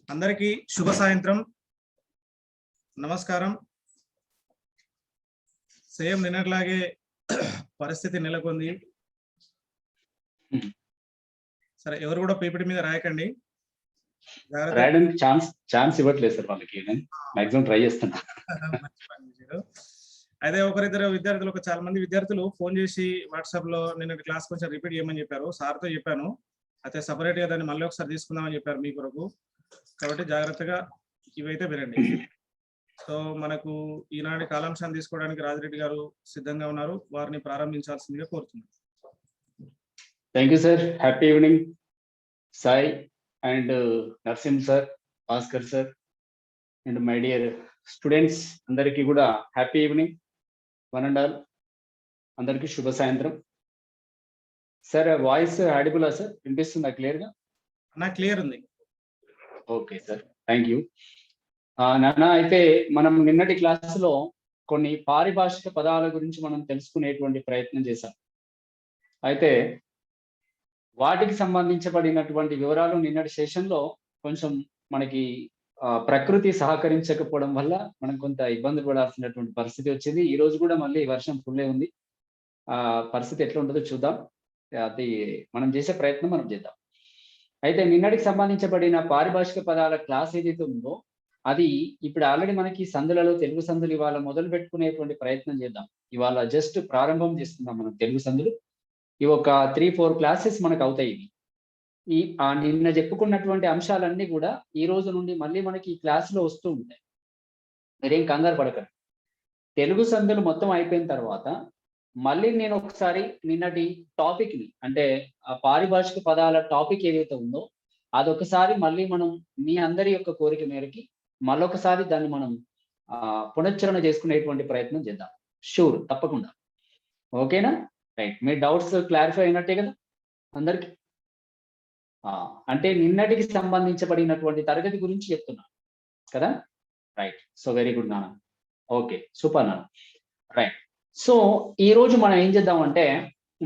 అందరికీ శుభ సాయంత్రం. నమస్కారం. సేమ్ నిన్నట్లాగే పరిస్థితి నెలకొంది. సరే, ఎవరు కూడా పీపీటీ మీద రాయకండి. రాయడానికి ఛాన్స్ ఇవ్వట్లేదు సార్ వాళ్ళకి. మాక్సిమం ట్రై చేస్తున్నా. అయితే ఒకరిద్దరు విద్యార్థులు, చాలా మంది విద్యార్థులు ఫోన్ చేసి వాట్సాప్ లో నిన్న క్లాస్ కొంచెం రిపీట్ చేయమని చెప్పారు. సార్తో చెప్పాను, అయితే సపరేట్ గా దాన్ని మళ్ళీ ఒకసారి తీసుకుందామని చెప్పారు మీ కొరకు. కాబట్టి జాగ్రత్తగా ఇవైతే వినండి. సో మనకు ఈనాటి కాలాంశాన్ని తీసుకోవడానికి రాజిరెడ్డి గారు సిద్ధంగా ఉన్నారు. వారిని ప్రారంభించాల్సిందిగా కోరుతున్నాను. Thank you sir. Happy evening Sai and Narasimha sir, Bhaskar sir and my dear students అందరికీ కూడా happy evening. One and all అందరికీ శుభ సాయంత్రం. సార్ వాయిస్ ఆడిబులా సార్? వినిపిస్తుందా క్లియర్గా? నాకు క్లియర్ ఉంది. Okay sir, thank you. నాన్న, అయితే మనం నిన్నటి క్లాసులో కొన్ని పారిభాషిక పదాల గురించి మనం తెలుసుకునేటువంటి ప్రయత్నం చేశాం. అయితే వాటికి సంబంధించబడినటువంటి వివరాలు నిన్నటి సెషన్లో కొంచెం మనకి ప్రకృతి సహకరించకపోవడం వల్ల మనం కొంత ఇబ్బంది పడాల్సినటువంటి పరిస్థితి వచ్చింది. ఈ రోజు కూడా మళ్ళీ వర్షం ఫుల్లే ఉంది. పరిస్థితి ఎట్లా ఉంటుందో చూద్దాం. అది మనం చేసే ప్రయత్నం మనం చేద్దాం. అయితే నిన్నటికి సంబంధించబడిన పారిభాషిక పదాల క్లాస్ ఏదైతే ఉందో అది ఇప్పుడు ఆల్రెడీ మనకి సందులలో తెలుగు సందులు ఇవాళ మొదలు పెట్టుకునేటువంటి ప్రయత్నం చేద్దాం. ఇవాళ జస్ట్ ప్రారంభం చేస్తున్నాం మనం తెలుగు సందులు. ఇవి ఒక 3-4 క్లాసెస్ మనకు అవుతాయి. నిన్న చెప్పుకున్నటువంటి అంశాలన్నీ కూడా ఈ రోజు నుండి మళ్ళీ మనకి ఈ క్లాసులో వస్తూ ఉంటాయి. మీరేం కంగారు పడకండి. తెలుగు సందులు మొత్తం అయిపోయిన తర్వాత మళ్ళీ నేను ఒకసారి నిన్నటి టాపిక్ ని, అంటే ఆ పారిభాషిక పదాల టాపిక్ ఏదైతే ఉందో అదొకసారి మళ్ళీ మనం మీ అందరి యొక్క కోరిక మేరకి మళ్ళొకసారి దాన్ని మనం పునశ్చరణ చేసుకునేటువంటి ప్రయత్నం చేద్దాం. షూర్, తప్పకుండా. ఓకేనా? రైట్. మీ డౌట్స్ క్లారిఫై అయినట్టే కదా అందరికి? అంటే నిన్నటికి సంబంధించబడినటువంటి తరగతి గురించి చెప్తున్నాను కదా? రైట్. సో వెరీ గుడ్ నాన్న. ఓకే, సూపర్ నాన్న. రైట్. సో ఈ రోజు మనం ఏం చేద్దామంటే,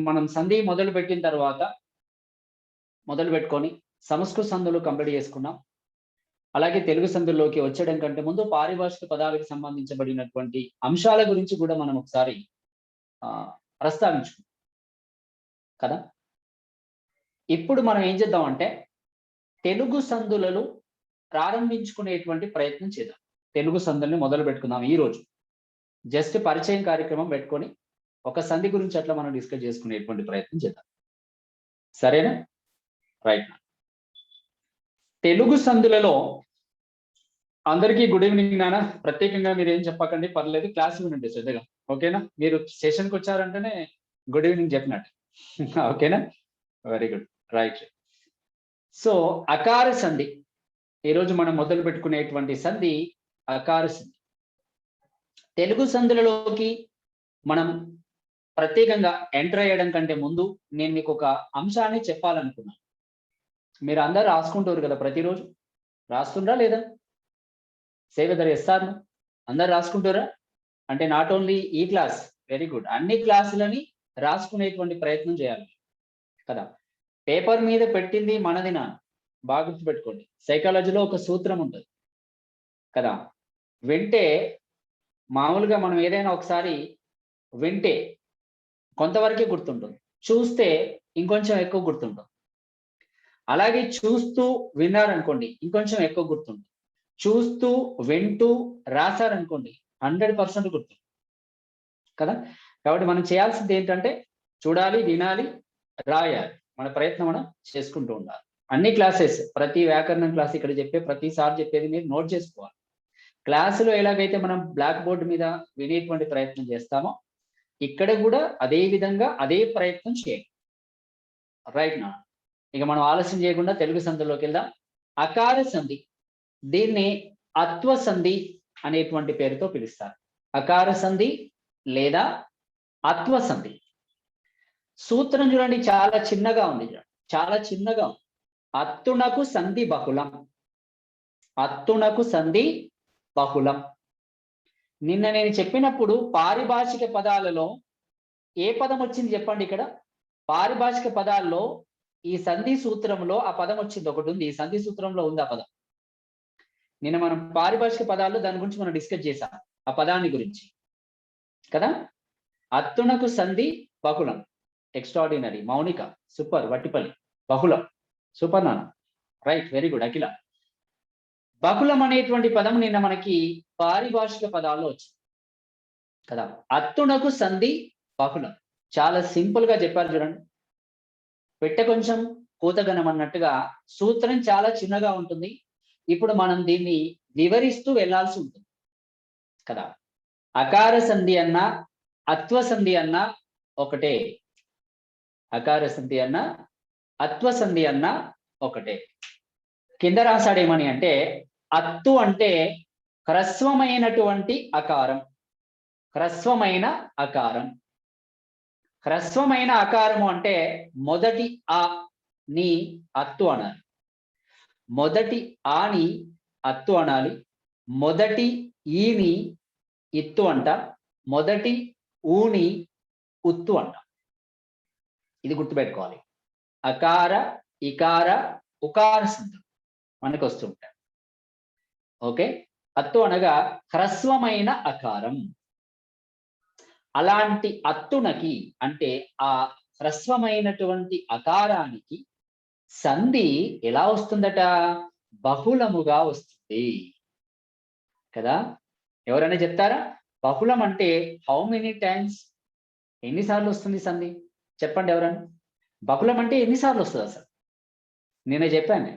మనం సంధి మొదలు పెట్టిన తర్వాత మొదలు పెట్టుకొని సంస్కృత సంధులు కంప్లీట్ చేసుకున్నాం. అలాగే తెలుగు సంధుల్లోకి వచ్చేయడం కంటే ముందు పారిభాషిక పదాలకు సంబంధించబడినటువంటి అంశాల గురించి కూడా మనం ఒకసారి ప్రస్తావించుకున్నాం కదా. ఇప్పుడు మనం ఏం చేద్దామంటే తెలుగు సంధులను ప్రారంభించుకునేటువంటి ప్రయత్నం చేద్దాం. తెలుగు సంధుల్ని మొదలు పెట్టుకుందాం. ఈ రోజు జస్ట్ పరిచయం కార్యక్రమం పెట్టుకొని ఒక సంధి గురించి అట్లా మనం డిస్కస్ చేసుకునేటువంటి ప్రయత్నం చేద్దాం. సరేనా? రైట్. తెలుగు సంధులలో అందరికీ గుడ్ ఈవినింగ్ నాన్న. ప్రత్యేకంగా మీరు ఏం చెప్పకండి, పర్లేదు, క్లాస్ వినండి శ్రద్ధగా. ఓకేనా? మీరు సెషన్కి వచ్చారంటేనే గుడ్ ఈవినింగ్ చెప్పినట్టు. ఓకేనా? Very good. రైట్. సో అకార సంధి ఈరోజు మనం మొదలు పెట్టుకునేటువంటి సంధి అకార సంధి. తెలుగు సంధులలోకి మనం ప్రత్యేకంగా ఎంటర్ అయ్యడం కంటే ముందు నేను మీకు ఒక అంశాన్ని చెప్పాలనుకున్నాను. మీరు అందరు రాసుకుంటారు కదా, ప్రతిరోజు రాస్తుండ్రా లేదా? సేవదర్ ఎస్ఆర్ అందరు రాసుకుంటారా? అంటే నాట్ ఓన్లీ ఈ క్లాస్, వెరీ గుడ్, అన్ని క్లాసులని రాసుకునేటువంటి ప్రయత్నం చేయాలి కదా. పేపర్ మీద పెట్టింది మనది నా, బాగా గుర్తుపెట్టుకోండి. సైకాలజీలో ఒక సూత్రం ఉంటుంది కదా, వింటే మామూలుగా మనం ఏదైనా ఒకసారి వింటే కొంతవరకే గుర్తుంటుంది, చూస్తే ఇంకొంచెం ఎక్కువ గుర్తుంటుంది. అలాగే చూస్తూ విన్నారనుకోండి ఇంకొంచెం ఎక్కువ గుర్తుంటుంది. చూస్తూ వింటూ రాశారనుకోండి 100% గుర్తుంది కదా. కాబట్టి మనం చేయాల్సింది ఏంటంటే చూడాలి, వినాలి, రాయాలి. మన ప్రయత్నం మనం చేసుకుంటూ ఉండాలి. అన్ని క్లాసెస్, ప్రతి వ్యాకరణం క్లాస్ ఇక్కడ చెప్పే ప్రతిసారి చెప్పేది మీరు నోట్ చేసుకోవాలి. క్లాసులో ఎలాగైతే మనం బ్లాక్ బోర్డు మీద వినేటువంటి ప్రయత్నం చేస్తామో ఇక్కడ కూడా అదే విధంగా అదే ప్రయత్నం చేయండి. రైట్ నా? ఇక మనం ఆలస్యం చేయకుండా తెలుగు సంధిలోకి వెళ్దాం. అకార సంధి, దీన్ని అత్వ సంధి అనేటువంటి పేరుతో పిలుస్తారు. అకార సంధి లేదా అత్వ సంధి. సూత్రం చూడండి, చాలా చిన్నగా ఉంది, చాలా చిన్నగా ఉంది. అత్తునకు సంధి బహుళం. అత్తునకు సంధి బహుళం. నిన్న నేను చెప్పినప్పుడు పారిభాషిక పదాలలో ఏ పదం వచ్చింది చెప్పండి. ఇక్కడ పారిభాషిక పదాల్లో ఈ సంధి సూత్రంలో ఆ పదం వచ్చింది, ఒకటి ఉంది. ఈ సంధి సూత్రంలో ఉంది ఆ పదం. నిన్న మనం పారిభాషిక పదాలు దాని గురించి మనం డిస్కస్ చేసాం, ఆ పదాన్ని గురించి కదా. అత్తునకు సంధి బహుళం, ఎక్స్ట్రాడినరీ. మౌనిక సూపర్. వట్టిపల్లి బహుళం, సూపర్ నాన్న. Right, very good Akhila. బహుళం అనేటువంటి పదం నిన్న మనకి పారిభాషిక పదాల్లో వచ్చింది కదా. అత్తునకు సంధి బహుళం, చాలా సింపుల్ గా చెప్పారు చూడండి. పెట్టె కొంచెం కూతగనం అన్నట్టుగా సూత్రం చాలా చిన్నగా ఉంటుంది. ఇప్పుడు మనం దీన్ని వివరిస్తూ వెళ్లాల్సి ఉంటుంది కదా. అకార సంధి అన్న అత్వ సంధి అన్న ఒకటే, అకార సంధి అన్న అత్వ సంధి అన్న ఒకటే. కింద రాశాడేమని అంటే, అత్తు అంటే హ్రస్వమైనటువంటి అకారం, హ్రస్వమైన అకారం. హ్రస్వమైన అకారము అంటే మొదటి ఆ ని అత్తు అనాలి, మొదటి ఆని అత్తు అనాలి, మొదటి ఈని ఇత్తు అంట, మొదటి ఊని ఉత్తు అంట. ఇది గుర్తుపెట్టుకోవాలి. అకార ఇకార ఉకార సంధులు మనకు వస్తుంటాయి. ఓకే, అత్తు అనగా హ్రస్వమైన అకారం. అలాంటి అత్తునకి అంటే ఆ హ్రస్వమైనటువంటి అకారానికి సంధి ఎలా వస్తుందట? బహుళముగా వస్తుంది కదా. ఎవరైనా చెప్తారా? బహుళం అంటే హౌ మెనీ టైమ్స్, ఎన్నిసార్లు వస్తుంది సంధి? చెప్పండి ఎవరైనా. బహుళం అంటే ఎన్నిసార్లు వస్తుంది అసలు? నేనే చెప్పాను.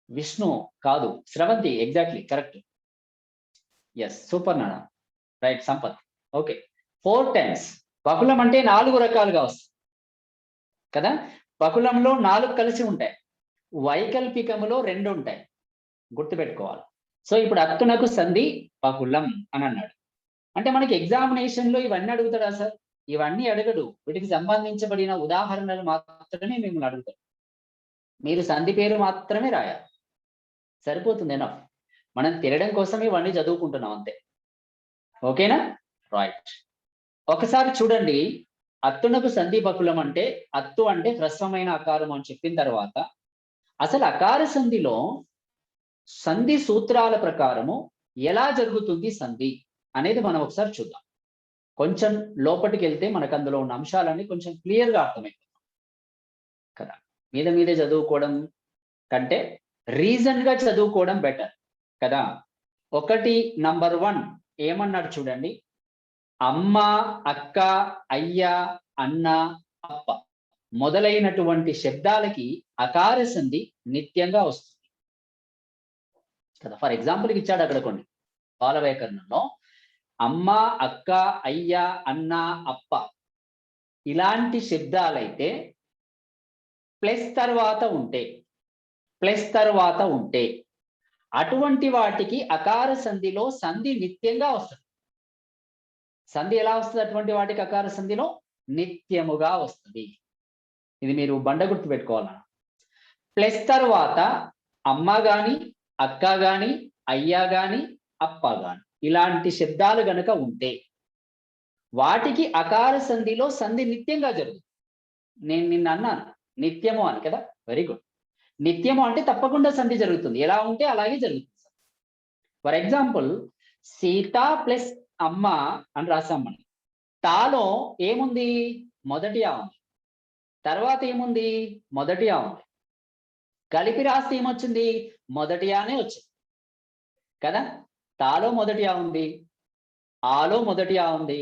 విష్ణు కాదు, Sravanthi. Exactly correct. Yes, super నాన్న. రైట్, సంపత్. Okay, 4 times. బహుళం అంటే 4 రకాలుగా వస్తుంది కదా. బహుళంలో 4 కలిసి ఉంటాయి, వైకల్పికములో 2 ఉంటాయి, గుర్తుపెట్టుకోవాలి. సో ఇప్పుడు అత్తునకు సంధి బహుళం అని అన్నాడు అంటే మనకి ఎగ్జామినేషన్ లో ఇవన్నీ అడుగుతాడా సార్? ఇవన్నీ అడగడు. వీటికి సంబంధించబడిన ఉదాహరణలు మాత్రమే మిమ్మల్ని అడుగుతాడు. మీరు సంధి పేరు మాత్రమే రాయాలి, సరిపోతుంది. ఎనఫ్. మనం తినడం కోసం ఇవన్నీ చదువుకుంటున్నాం అంతే. ఓకేనా? రైట్. ఒకసారి చూడండి, అత్తునకు సంధి బహుళం అంటే, అత్తు అంటే హ్రస్వమైన అకారం అని చెప్పిన తర్వాత అసలు అకార సంధిలో సంధి సూత్రాల ప్రకారము ఎలా జరుగుతుంది సంధి అనేది మనం ఒకసారి చూద్దాం. కొంచెం లోపలికి వెళ్తే మనకు అందులో ఉన్న అంశాలన్నీ కొంచెం క్లియర్గా అర్థమైపోతాం కదా. మీదే చదువుకోవడం కంటే రీజన్ గా చదువుకోవడం బెటర్ కదా. ఒకటి, నంబర్ 1 ఏమన్నాడు చూడండి. అమ్మ, అక్క, అయ్య, అన్న, అప్ప మొదలైనటువంటి శబ్దాలకి అకార సంధి నిత్యంగా వస్తుంది కదా. ఫర్ ఎగ్జాంపుల్కి ఇచ్చాడు అక్కడ కొన్ని బాల వ్యాకరణంలో. అమ్మ, అక్క, అయ్య, అన్న, అప్ప ఇలాంటి శబ్దాలైతే ప్లస్ తర్వాత ఉంటే అటువంటి వాటికి అకార సంధిలో సంధి నిత్యంగా వస్తుంది. సంధి ఎలా వస్తుంది అటువంటి వాటికి? అకార సంధిలో నిత్యముగా వస్తుంది. ఇది మీరు బండ గుర్తు పెట్టుకోవాలన్న. ప్లస్ తర్వాత అమ్మ గాని, అక్క గాని, అయ్య గాని, అప్ప గాని ఇలాంటి శబ్దాలు గనక ఉంటే వాటికి అకార సంధిలో సంధి నిత్యంగా జరుగుతుంది. నేను నిన్న అన్నాను నిత్యము అని కదా. Very good. నిత్యము అంటే తప్పకుండా సంధి జరుగుతుంది, ఎలా ఉంటే అలాగే జరుగుతుంది. ఫర్ ఎగ్జాంపుల్, సీత ప్లస్ అమ్మ అని రాసాం మనం. తాలో ఏముంది? మొదటి ఆ ఉంది. తర్వాత ఏముంది? మొదటి ఆ ఉంది. కలిపి రాస్తే ఏమొచ్చింది? మొదటి ఆనే వచ్చింది కదా. తాలో మొదటి ఆ ఉంది, ఆలో మొదటి ఆ ఉంది.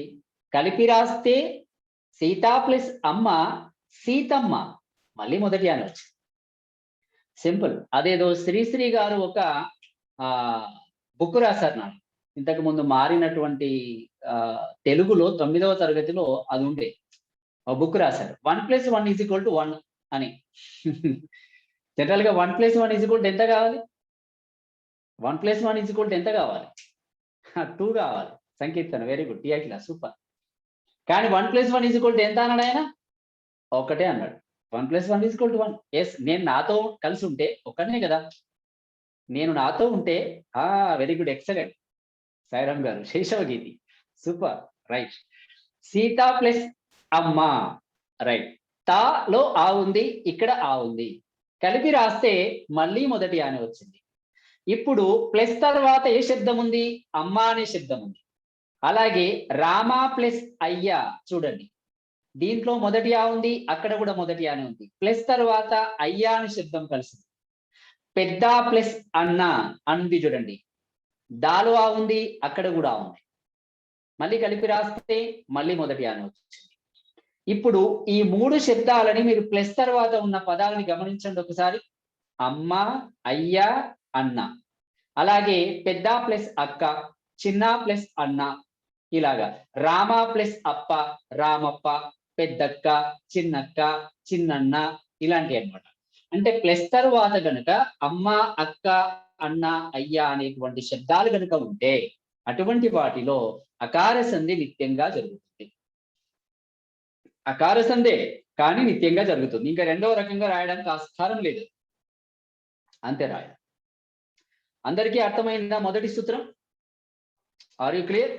కలిపి రాస్తే సీత ప్లస్ అమ్మ సీతమ్మ, మళ్ళీ మొదటి ఆనే వచ్చింది. సింపుల్. అదేదో శ్రీశ్రీ గారు ఒక బుక్ రాశారు నాకు ఇంతకు ముందు, మారినటువంటి తెలుగులో 9వ తరగతిలో అది ఉండే బుక్ రాశారు. 1+1=1 అని. జనరల్ గా 1+1 ఎంత కావాలి? 1+1 ఎంత కావాలి? 2 కావాలి. సంకీర్తన, very good. TI class, super. కానీ 1+1 ఎంత అన్నాడు ఆయన? ఒకటే అన్నాడు. 1+1=1. ఎస్, నేను నాతో కలిసి ఉంటే ఒక్కనే కదా. నేను నాతో ఉంటే వెరీ గుడ్, ఎక్సలెంట్ సాయిరామ్ గారు, శైశవగీతి, సూపర్. రైట్. సీత ప్లస్ అమ్మ, రైట్. తాలో ఆ ఉంది, ఇక్కడ ఆ ఉంది. కలిపి రాస్తే మళ్ళీ మొదటి ఆనే వచ్చింది. ఇప్పుడు ప్లస్ తర్వాత ఏ శబ్దం ఉంది? అమ్మ అనే శబ్దం ఉంది. అలాగే రామ ప్లస్ అయ్య చూడండి, దీంట్లో మొదటి ఆ ఉంది, అక్కడ కూడా మొదటి ఆనే ఉంది. ప్లస్ తర్వాత అయ్యా అనే శబ్దం కలిసింది. పెద్ద ప్లస్ అన్న అంది చూడండి, దాలో ఆ ఉంది, అక్కడ కూడా ఉంది. మళ్ళీ కలిపి రాస్తే మళ్ళీ మొదటి ఆనే వచ్చింది. ఇప్పుడు ఈ 3 శబ్దాలని మీరు ప్లస్ తర్వాత ఉన్న పదాలని గమనించండి ఒకసారి. అమ్మ, అయ్య, అన్న. అలాగే పెద్ద ప్లస్ అక్క, చిన్న ప్లస్ అన్న, ఇలాగా రామ ప్లస్ అప్ప, రామప్ప, పెద్దక్క, చిన్నక్క, చిన్నన్న, ఇలాంటివి అన్నమాట. అంటే ప్లస్ తర్వాత గనుక అమ్మ, అక్క, అన్న, అయ్య అనేటువంటి శబ్దాలు గనుక ఉంటే అటువంటి వాటిలో అకార సంధి నిత్యంగా జరుగుతుంది. అకార సంధే కానీ నిత్యంగా జరుగుతుంది. ఇంకా రెండవ రకంగా రాయడానికి ఆస్కారం లేదు, అంతే రాయాలి. అందరికీ అర్థమైందా మొదటి సూత్రం? Are you clear?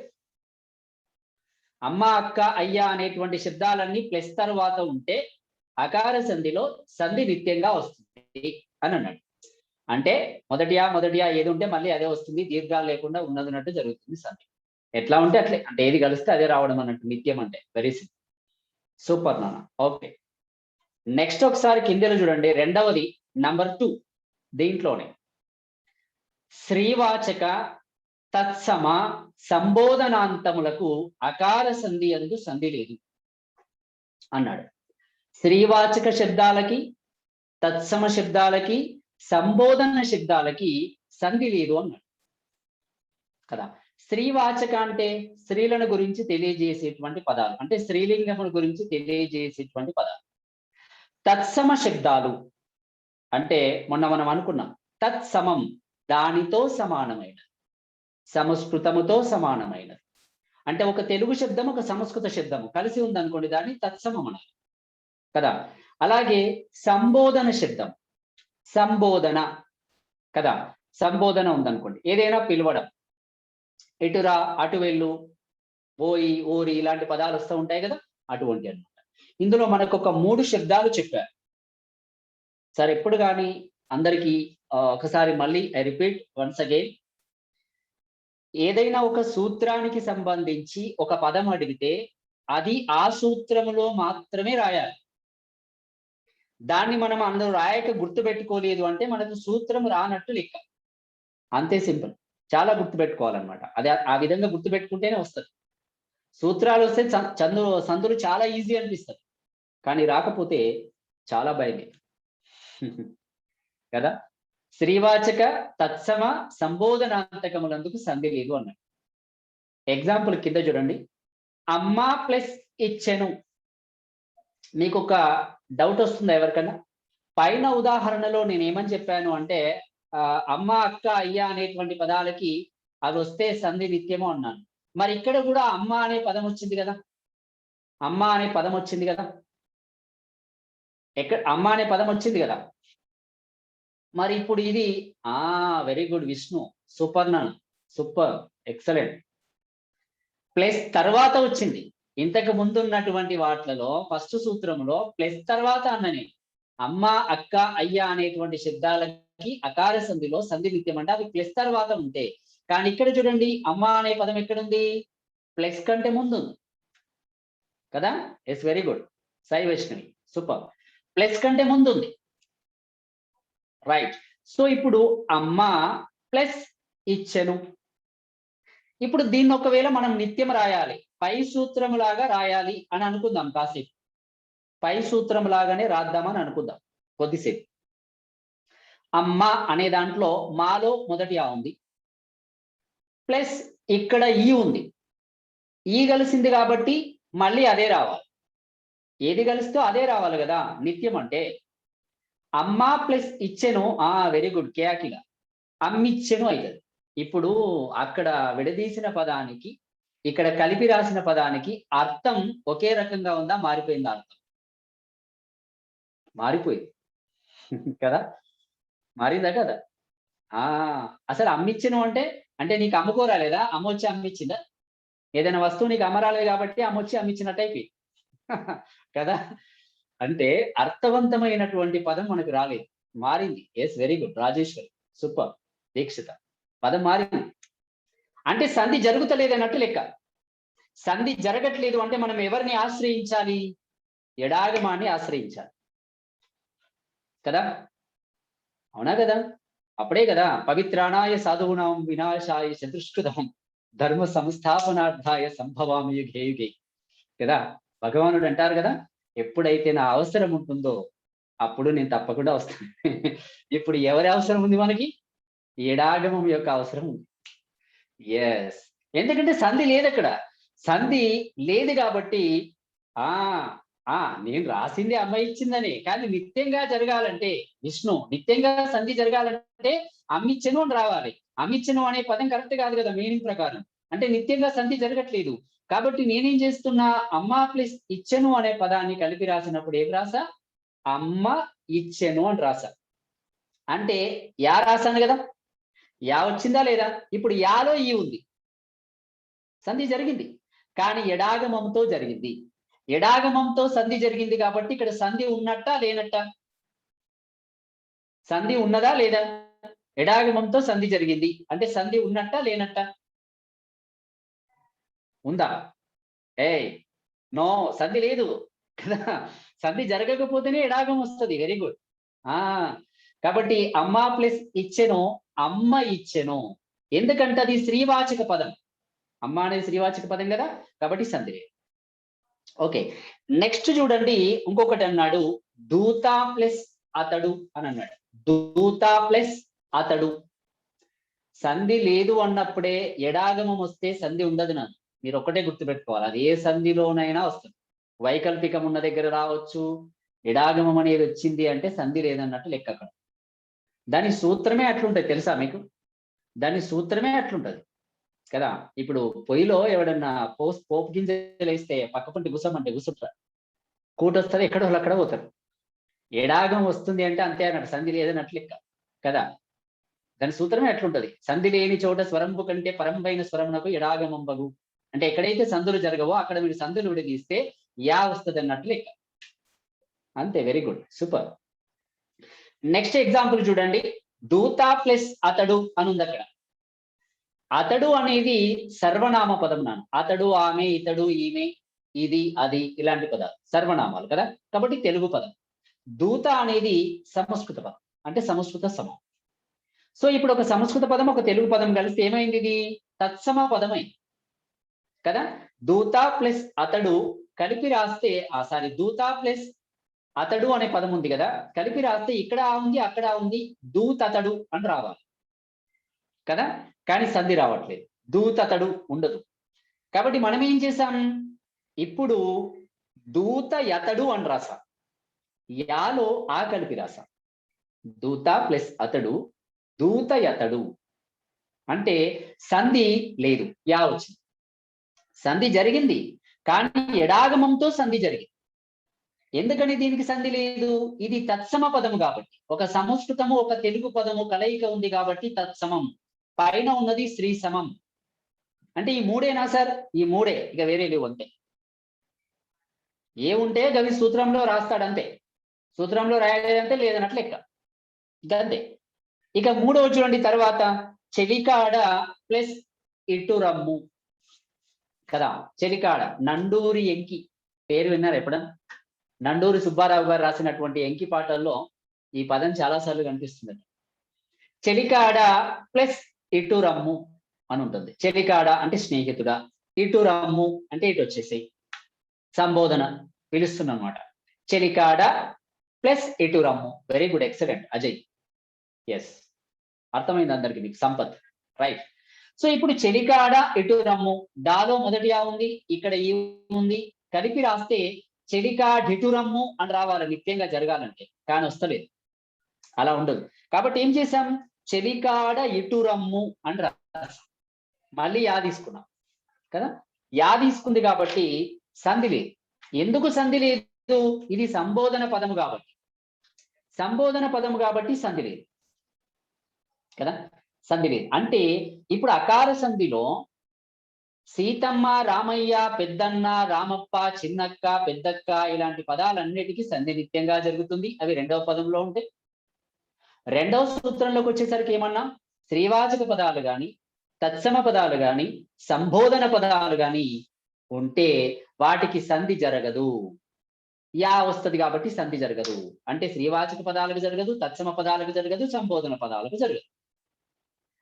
అమ్మ, అక్క, అయ్య అనేటువంటి శబ్దాలన్నీ ప్లస్ తర్వాత ఉంటే అకార సంధిలో సంధి నిత్యంగా వస్తుంది అని అన్నాడు. అంటే మొదటియా ఏది ఉంటే మళ్ళీ అదే వస్తుంది, దీర్ఘాలు లేకుండా ఉన్నదన్నట్టు జరుగుతుంది సంధి. ఎట్లా ఉంటే అట్లే, అంటే ఏది కలిస్తే అదే రావడం అన్నట్టు నిత్యం అంటే. Very simple. సూపర్ నాన్న. ఓకే, నెక్స్ట్ ఒకసారి కిందలో చూడండి, రెండవది నంబర్ 2. దీంట్లోనే శ్రీవాచక తత్సమ సంబోధనాంతములకు అకార సంధి యందు సంధి లేదు అన్నాడు. శ్రీవాచక శబ్దాలకి, తత్సమ శబ్దాలకి, సంబోధన శబ్దాలకి సంధి లేదు అన్నాడు కదా. శ్రీవాచక అంటే స్త్రీలను గురించి తెలియజేసేటువంటి పదాలు, అంటే స్త్రీలింగముల గురించి తెలియజేసేటువంటి పదాలు. తత్సమ శబ్దాలు అంటే మొన్న మనం అనుకున్నాం, తత్సమం దానితో సమానమైన, సంస్కృతముతో సమానమైన. అంటే ఒక తెలుగు శబ్దం ఒక సంస్కృత శబ్దము కలిసి ఉందనుకోండి, దాన్ని తత్సమం అనాలి కదా. అలాగే సంబోధన శబ్దం, సంబోధన కదా, సంబోధన ఉందనుకోండి, ఏదైనా పిలవడం, ఎటురా, అటు వెళ్ళు, ఓయి, ఓరి, ఇలాంటి పదాలు వస్తూ ఉంటాయి కదా, అటువంటి అన్నమాట. ఇందులో మనకు ఒక 3 శబ్దాలు చెప్పారు. సరే, ఎప్పుడు కానీ అందరికీ ఒకసారి మళ్ళీ ఐ రిపీట్ వన్స్ అగైన్. ఏదైనా ఒక సూత్రానికి సంబంధించి ఒక పదం అడిగితే అది ఆ సూత్రములో మాత్రమే రాయాలి. దాన్ని మనం అందరూ రాయక గుర్తు పెట్టుకోలేదు అంటే మనకు సూత్రం రానట్టు లెక్క. అంతే సింపుల్. చాలా గుర్తు పెట్టుకోవాలన్నమాట. అదే ఆ విధంగా గుర్తు పెట్టుకుంటేనే వస్తుంది. సూత్రాలు వస్తే సందులు చాలా ఈజీ అనిపిస్తుంది, కానీ రాకపోతే చాలా భయమే కదా. శ్రీవాచక తత్సమ సంబోధనాంతకములందుకు సంధి లేదు అన్నాడు. ఎగ్జాంపుల్ కింద చూడండి, అమ్మ ప్లస్ ఇచ్చెను. మీకు ఒక డౌట్ వస్తుందా ఎవరికన్నా? పైన ఉదాహరణలో నేను ఏమని చెప్పాను అంటే అమ్మ, అక్క, అయ్య అనేటువంటి పదాలకి అవి వస్తే సంధి నిత్యము అన్నాను. మరి ఇక్కడ కూడా అమ్మ అనే పదం వచ్చింది కదా, అమ్మ అనే పదం వచ్చింది కదా, అమ్మ అనే పదం వచ్చింది కదా. మరి ఇప్పుడు ఇది వెరీ గుడ్ విష్ణు, సూపర్ నాన్న, సూపర్, ఎక్సలెంట్. ప్లస్ తర్వాత వచ్చింది. ఇంతకు ముందు ఉన్నటువంటి వాటిలలో ఫస్ట్ సూత్రంలో ప్లస్ తర్వాత అన్నని అమ్మ, అక్క, అయ్య అనేటువంటి శబ్దాలకి అకార సంధిలో సంధి నిత్యం అంటే అవి ప్లస్ తర్వాత ఉంటే. కానీ ఇక్కడ చూడండి, అమ్మ అనే పదం ఎక్కడుంది? ప్లస్ కంటే ముందు ఉంది కదా. Yes, very good Sai Vaishnavi, super. Plus కంటే ముందు ఉంది, రైట్. సో ఇప్పుడు అమ్మ ప్లస్ ఇచ్చెను. ఇప్పుడు దీన్ని ఒకవేళ మనం నిత్యం రాయాలి, పై సూత్రం లాగా రాయాలి అని అనుకుందాం. కాసేపు పై సూత్రం లాగానే రాద్దామని అనుకుందాం కొద్దిసేపు. అమ్మ అనే దాంట్లో మాలో మొదటి ఆ ఉంది, ప్లస్ ఇక్కడ ఈ ఉంది. ఈ కలిసింది కాబట్టి మళ్ళీ అదే రావాలి. ఏది కలిస్తే అదే రావాలి కదా నిత్యం అంటే. అమ్మ ప్లస్ ఇచ్చెను, వెరీ గుడ్ కేయాకిల, అమ్మిచ్చెను అవుతుంది. ఇప్పుడు అక్కడ విడదీసిన పదానికి ఇక్కడ కలిపి రాసిన పదానికి అర్థం ఒకే రకంగా ఉందా, మారిపోయిందా? అర్థం మారిపోయింది కదా, మారిందా కదా. అసలు అమ్మిచ్చెను అంటే అంటే నీకు అమ్ముకోరాలేదా, అమ్మ వచ్చి అమ్మిచ్చిందా? ఏదైనా వస్తువు నీకు అమ్మరాలేదు కాబట్టి అమ్మ వచ్చి అమ్మిచ్చినట్టు అయిపోయింది కదా. అంటే అర్థవంతమైనటువంటి పదం మనకు రాలేదు, మారింది. Yes, very good Rajeshwari, super. Dikshita పదం మారింది. అంటే సంధి జరుగుతలేదన్నట్టు లెక్క. సంధి జరగట్లేదు అంటే మనం ఎవరిని ఆశ్రయించాలి? ఎడాగమాన్ని ఆశ్రయించాలి కదా, అవునా కదా? అప్పుడే కదా పవిత్రాణాయ సాధూనాం వినాశాయ చతుష్కృతం ధర్మ సంస్థాపనార్థాయ సంభవామి యుగే యుగే కదా. భగవానుడు అంటారు కదా, ఎప్పుడైతే నా అవసరం ఉంటుందో అప్పుడు నేను తప్పకుండా వస్తాను. ఇప్పుడు ఎవరి అవసరం ఉంది మనకి? ఎడాగమం యొక్క అవసరం ఉంది. ఎస్, ఎందుకంటే సంధి లేదు అక్కడ. సంధి లేదు కాబట్టి నేను రాసింది అమ్మ ఇచ్చిందని, కానీ నిత్యంగా జరగాలంటే విష్ణు నిత్యంగా సంధి జరగాలంటే అమ్మిచ్చెను అని రావాలి. అమ్మిచ్చెను అనే పదం కరెక్ట్ కాదు కదా మీనింగ్ ప్రకారం. అంటే నిత్యంగా సంధి జరగట్లేదు కాబట్టి నేనేం చేస్తున్నా, అమ్మ ప్లస్ ఇచ్చెను అనే పదాన్ని కలిపి రాసినప్పుడు ఏం రాసా? అమ్మ ఇచ్చెను అని రాసా. అంటే యా రాశాను కదా, యా వచ్చిందా లేదా? ఇప్పుడు యాలో ఈ ఉంది, సంధి జరిగింది. కానీ ఎడాగమంతో జరిగింది. ఎడాగమంతో సంధి జరిగింది కాబట్టి ఇక్కడ సంధి ఉన్నట్టా లేనట్ట? సంధి ఉన్నదా లేదా? ఎడాగమంతో సంధి జరిగింది అంటే సంధి ఉన్నట్టా లేనట్ట? ఉందా? నో, సంధి లేదు కదా. సంధి జరగకపోతేనే ఎడాగం వస్తుంది. Very good. కాబట్టి అమ్మ ప్లస్ ఇచ్చెను, అమ్మ ఇచ్చెను. ఎందుకంటే అది శ్రీవాచక పదం. అమ్మ అనేది శ్రీవాచక పదం కదా, కాబట్టి సంధి లేదు. ఓకే, నెక్స్ట్ చూడండి, ఇంకొకటి అన్నాడు దూత ప్లస్ అతడు అని అన్నాడు. దూత ప్లస్ అతడు. సంధి లేదు అన్నప్పుడే ఎడాగమం వస్తే సంధి ఉండదు. నాకు మీరు ఒక్కటే గుర్తుపెట్టుకోవాలి, అది ఏ సంధిలోనైనా వస్తుంది. వైకల్పికం ఉన్న దగ్గర రావచ్చు, ఎడాగమం అనేది వచ్చింది అంటే సంధి లేదన్నట్టు లెక్క అక్కడ. దాని సూత్రమే అట్లుంటది తెలుసా మీకు? దాని సూత్రమే అట్లుంటది కదా. ఇప్పుడు పొయ్యిలో ఎవడన్నా పోపు గింజలు వేస్తే పక్క పంటి గుసమంటే గుసుంటారు, కూట వస్తుంది, ఎక్కడ వాళ్ళు అక్కడ పోతారు. ఎడాగం వస్తుంది అంటే అంతే అన్నట్టు, సంధి లేదన్నట్లు లెక్క కదా. దాని సూత్రమే అట్లుంటది. సంధి లేని చోట స్వరంపు కంటే పరంపైన స్వరమునకు ఎడాగమంబగు. అంటే ఎక్కడైతే సంధులు జరగవో అక్కడ మీరు సంధులు విడదీస్తే యా వస్తుంది అన్నట్లు లెక్క. అంతే, very good, super. Next example చూడండి, దూత ప్లస్ అతడు అని ఉంది అక్కడ. అతడు అనేది సర్వనామ పదం నాన్న. అతడు, ఆమె, ఇతడు, ఈమె, ఇది, అది ఇలాంటి పదాలు సర్వనామాలు కదా, కాబట్టి తెలుగు పదం. దూత అనేది సంస్కృత పదం, అంటే సంస్కృత సమం. సో ఇప్పుడు ఒక సంస్కృత పదం ఒక తెలుగు పదం కలిస్తే ఏమైంది? ఇది తత్సమ పదమైంది కదా. దూత ప్లస్ అతడు కలిపి రాస్తే దూత ప్లస్ అతడు అనే పదం ఉంది కదా, కలిపి రాస్తే ఇక్కడ ఉంది అక్కడ ఉంది, దూతతడు అని రావాలి కదా. కానీ సంధి రావట్లేదు, దూతతడు ఉండదు. కాబట్టి మనం ఏం చేసాం, ఇప్పుడు దూత యతడు అని రాసాం. యాలో ఆ కలిపి రాసాం. దూత ప్లస్ అతడు, దూత యతడు. అంటే సంధి లేదు, యా వచ్చింది. సంధి జరిగింది కానీ ఎడాగమంతో సంధి జరిగింది. ఎందుకని దీనికి సంధి లేదు? ఇది తత్సమ పదము కాబట్టి, ఒక సంస్కృతము ఒక తెలుగు పదము కలయిక ఉంది కాబట్టి తత్సమం. పైన ఉన్నది శ్రీ సమం. అంటే ఈ మూడేనా సార్? ఈ మూడే, ఇక వేరే లేవు అంతే. ఏ ఉంటే గవి సూత్రంలో రాస్తాడంతే, సూత్రంలో రాయలేదంటే లేదన్నట్లు లెక్క, ఇక అంతే. ఇక మూడవ చూడండి, తర్వాత చెలికాడ ప్లస్ ఇటు రమ్ము కదా. చెలికాడ, నండూరి ఎంకి పేరు విన్నారు ఎప్పుడన్నా? నండూరి సుబ్బారావు గారు రాసినటువంటి ఎంకి పాటల్లో ఈ పదం చాలాసార్లు కనిపిస్తుంది. చెలికాడ ప్లస్ ఇటు రమ్ము అని ఉంటుంది. చెలికాడ అంటే స్నేహితుడా, ఇటు రమ్ము అంటే ఇటు వచ్చేసేయి, సంబోధన, పిలుస్తున్నా అనమాట. చెలికాడ ప్లస్ ఇటు రమ్ము. Very good, excellent Ajay. Yes, అర్థమైంది అందరికి మీకు, సంపత్, రైట్. సో ఇప్పుడు చెలికాడ ఇటు రమ్ము, డాలో మొదటి ఆ ఉంది, ఇక్కడ ఈ ఉంది, కలిపి రాస్తే చెలికాడిటు రమ్ము అని రావాలి నిత్యంగా జరగాలంటే, కానీ వస్తలేదు, అలా ఉండదు. కాబట్టి ఏం చేసాం, చెలికాడ ఇటు రమ్ము అని రాసాం. మళ్ళీ యా తీసుకున్నాం కదా. యా తీసుకుంది కాబట్టి సంధి లేదు. ఎందుకు సంధి లేదు? ఇది సంబోధన పదము కాబట్టి. సంబోధన పదము కాబట్టి సంధి లేదు కదా, సంధి లేదు. అంటే ఇప్పుడు అకార సంధిలో సీతమ్మ, రామయ్య, పెద్దన్న, రామప్ప, చిన్నక్క, పెద్దక్క ఇలాంటి పదాలన్నిటికీ సంధి నిత్యంగా జరుగుతుంది. అవి రెండవ పదంలో ఉంటాయి. రెండవ సూత్రంలోకి వచ్చేసరికి ఏమన్నా, శ్రీవాచక పదాలు గాని తత్సమ పదాలు గాని సంబోధన పదాలు గాని ఉంటే వాటికి సంధి జరగదు. యా వస్తుంది కాబట్టి సంధి జరగదు. అంటే శ్రీవాచక పదాలకు జరగదు, తత్సమ పదాలకు జరగదు, సంబోధన పదాలకు జరగదు.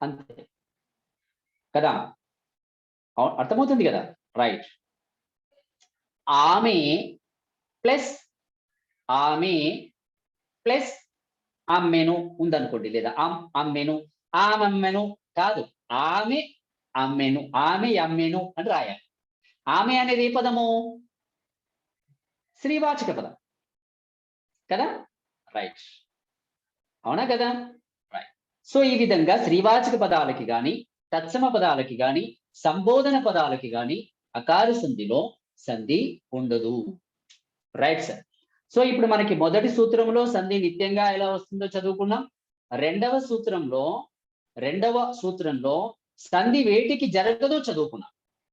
అంతే కదా, అర్థమవుతుంది కదా, రైట్. ఆమె ప్లస్ ఆమె ప్లస్ అమ్మెను ఉందనుకోండి, లేదా అమ్మెను ఆమెను కాదు, ఆమె అమ్మెను, ఆమె అమ్మెను అని రాయాలి. ఆమె అనేది ఏ పదము? శ్రీవాచక పదం కదా, రైట్, అవునా కదా, రైట్. సో ఈ విధంగా శ్రీవాచక పదాలకి గాని తత్సమ పదాలకి గాని సంబోధన పదాలకి గాని అకార సంధిలో సంధి ఉండదు. Right sir. సో ఇప్పుడు మనకి మొదటి సూత్రంలో సంధి నిత్యంగా ఎలా వస్తుందో చదువుకున్నాం. రెండవ సూత్రంలో సంధి వేటికి జరగదో చదువుకున్నాం.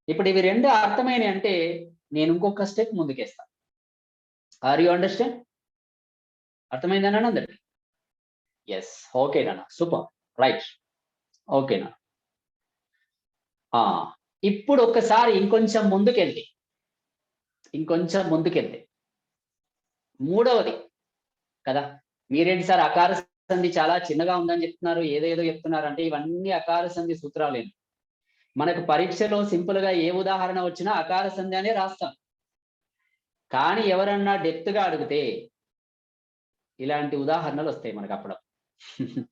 ఇప్పుడు ఇవి రెండు అర్థమైన అంటే నేను ఇంకొక స్టెప్ ముందుకేస్తాను. Are you understand? అర్థమైందన్నా అందరికి? ఎస్, ఓకేనా, సూపర్, రైట్, ఓకేనా. ఇప్పుడు ఒక్కసారి ఇంకొంచెం ముందుకెళ్తే మూడవది కదా, మీరేంటి సార్ అకార సంధి చాలా చిన్నగా ఉందని చెప్తున్నారు, ఏదేదో చెప్తున్నారు అంటే ఇవన్నీ అకార సంధి సూత్రాలేను. మనకు పరీక్షలో సింపుల్ గా ఏ ఉదాహరణ వచ్చినా అకార సంధి అనే రాస్తాం. కానీ ఎవరన్నా డెప్త్ గా అడిగితే ఇలాంటి ఉదాహరణలు వస్తాయి మనకు అప్పుడు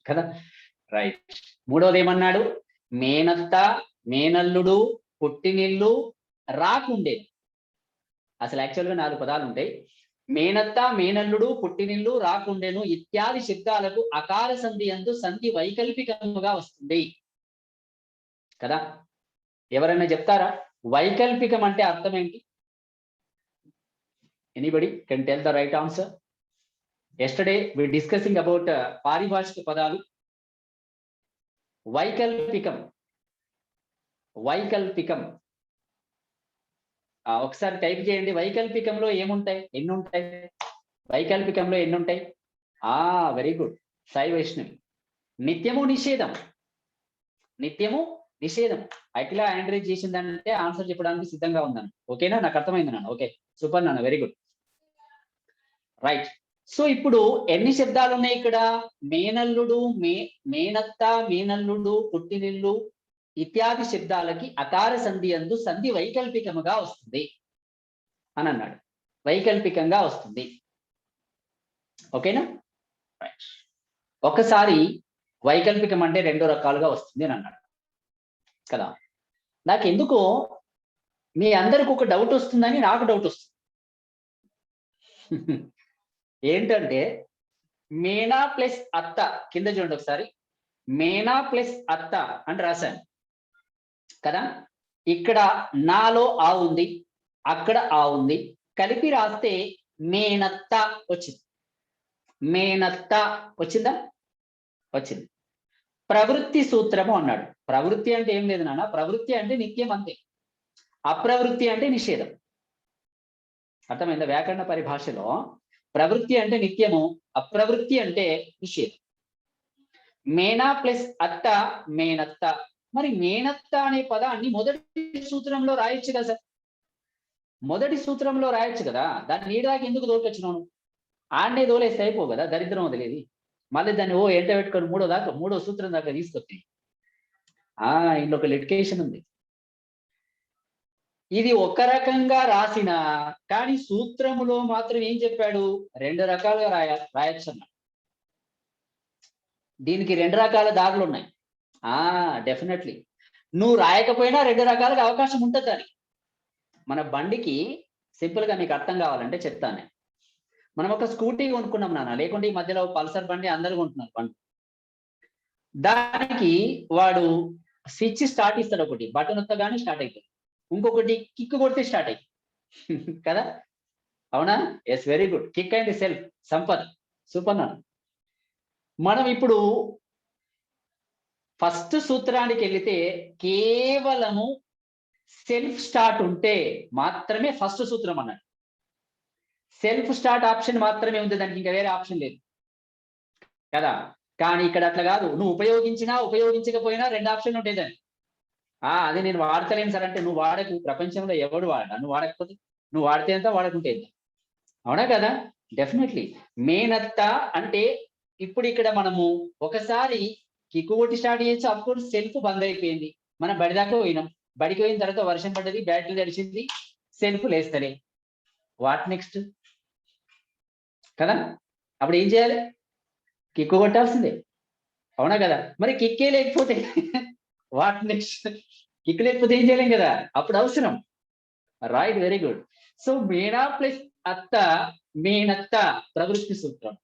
కదా, రైట్. మూడవది ఏమన్నాడు? మేనత్త, మేనల్లుడు, పుట్టినిల్లు, రాకుండే. అసలు యాక్చువల్గా 4 పదాలు ఉంటాయి. మేనత్త, మేనల్లుడు, పుట్టినిల్లు, రాకుండెను ఇత్యాది శబ్దాలకు అకార సంధి యందు సంధి వైకల్పికముగా వస్తుంది కదా. ఎవరైనా చెప్తారా వైకల్పికం అంటే అర్థం ఏంటి? Anybody can tell the right answer? Yesterday we discussing about పారిభాషిక పదాలు. వైకల్పికం ఒకసారి టైప్ చేయండి. వైకల్పికంలో ఏముంటాయి, ఎన్ని ఉంటాయి? వైకల్పికంలో ఎన్ని ఉంటాయి? Very good, Sai Vaishnavi. నిత్యము నిషేధం. అఖిల ఆండ్రేజ్ చేసిందంటే ఆన్సర్ చెప్పడానికి సిద్ధంగా ఉందన్న. ఓకేనా, నాకు అర్థమైంది నాన్న. ఓకే, సూపర్ నాన్న, వెరీ గుడ్, రైట్. సో ఇప్పుడు ఎన్ని శబ్దాలు ఉన్నాయి ఇక్కడ? మేనల్లుడు, మేనత్త, మేనల్లుడు, పుట్టినిల్లు ఇత్యాది శబ్దాలకి అకార సంధి యందు సంధి వైకల్పికముగా వస్తుంది అని అన్నాడు. వైకల్పికంగా వస్తుంది, ఓకేనా, రైట్. ఒకసారి వైకల్పికం అంటే 2 రకాలుగా వస్తుంది అని అన్నాడు కదా. నాకు ఎందుకో మీ అందరికి ఒక డౌట్ వస్తుందని నాకు డౌట్ వస్తుంది. ఏంటంటే మేనా ప్లస్ అత్త, కింద చూడండి ఒకసారి, మేనా ప్లస్ అత్త అని రాశాను కదా. ఇక్కడ నాలో ఆ ఉంది, అక్కడ ఆ ఉంది, కలిపి రాస్తే మేనత్త వచ్చింది. మేనత్త వచ్చిందా? వచ్చింది. ప్రవృత్తి సూత్రము అన్నాడు. ప్రవృత్తి అంటే ఏం లేదు నాన్న, ప్రవృత్తి అంటే నిత్యం అంతే, అప్రవృత్తి అంటే నిషేధం. అర్థమైందా? వ్యాకరణ పరిభాషలో ప్రవృత్తి అంటే నిత్యము, అప్రవృత్తి అంటే నిషేధం. మేనా ప్లస్ అత్త మేనత్త. మరి మేనత్త అనే పదాన్ని మొదటి సూత్రంలో రాయొచ్చు కదా సార్, మొదటి సూత్రంలో రాయొచ్చు కదా. దాన్ని నీడాకి ఎందుకు దోకొచ్చినాను? ఆడనే దోలేస్తే అయిపో కదా, దరిద్రం వదిలేది. మళ్ళీ దాన్ని ఎంట పెట్టుకొని మూడో సూత్రం దాకా తీసుకొచ్చి ఇంట్లో ఒక లిటికేషన్ ఉంది. ఇది ఒక రకంగా రాసిన కానీ సూత్రములో మాత్రం ఏం చెప్పాడు? 2 రకాలుగా రాయొచ్చు అన్నాడు. దీనికి 2 రకాల దారులు ఉన్నాయి. డెఫినెట్లీ నువ్వు రాయకపోయినా 2 రకాలుగా అవకాశం ఉంటుంది దానికి. మన బండికి సింపుల్ గా మీకు అర్థం కావాలంటే చెప్తాను. మనం ఒక స్కూటీ కొనుక్కున్నాం నాన్న, లేకుంటే ఈ మధ్యలో పల్సర్ బండి అందరూ కొంటున్నారు బండి. దానికి వాడు స్విచ్ స్టార్ట్ ఇస్తాడు, ఒకటి బటన్ వస్తగానే స్టార్ట్ అవుతుంది, ఇంకొకటి కిక్ కొడితే స్టార్ట్ అవుతుంది కదా, అవునా? Yes, very good, kick and self. Sampath, super నాన్న. మనం ఇప్పుడు ఫస్ట్ సూత్రానికి వెళితే కేవలము సెల్ఫ్ స్టార్ట్ ఉంటే మాత్రమే ఫస్ట్ సూత్రం అన్నాడు. సెల్ఫ్ స్టార్ట్ ఆప్షన్ మాత్రమే ఉంది, దానికి ఇంకా వేరే ఆప్షన్ లేదు కదా. కానీ ఇక్కడ అట్లా కాదు, నువ్వు ఉపయోగించినా ఉపయోగించకపోయినా 2 ఆప్షన్లు ఉంటాయి దాన్ని. అది నేను వాడతలేను సార్ అంటే నువ్వు వాడకు, ప్రపంచంలో ఎవడు వాడా, నువ్వు వాడకపోతే నువ్వు వాడితే ఎంత, వాడకుంటే ఎంత, అవునా కదా? డెఫినెట్లీ మేనత్త అంటే ఇప్పుడు ఇక్కడ మనము ఒకసారి కిక్కు కొట్టి స్టార్ట్ చేయొచ్చు. అఫ్ కోర్స్ సెల్ఫ్ బంద్ అయిపోయింది, మనం బడి దాకా పోయినాం, బడికి పోయిన తర్వాత వర్షం పడ్డది, బ్యాటరీ తడిచింది, సెల్ఫ్ లేస్తలే, వాట్ నెక్స్ట్ కదా? అప్పుడు ఏం చేయాలి? కిక్కు కొట్టాల్సిందే, అవునా కదా? మరి కిక్కే లేకపోతే వాట్ నెక్స్ట్? కిక్ లేకపోతే ఏం చేయలేం కదా, అప్పుడు అవసరం. Right, very good. సో మేనా ప్లస్ అత్త, మేనత్త ప్రవృత్తి సూత్రం,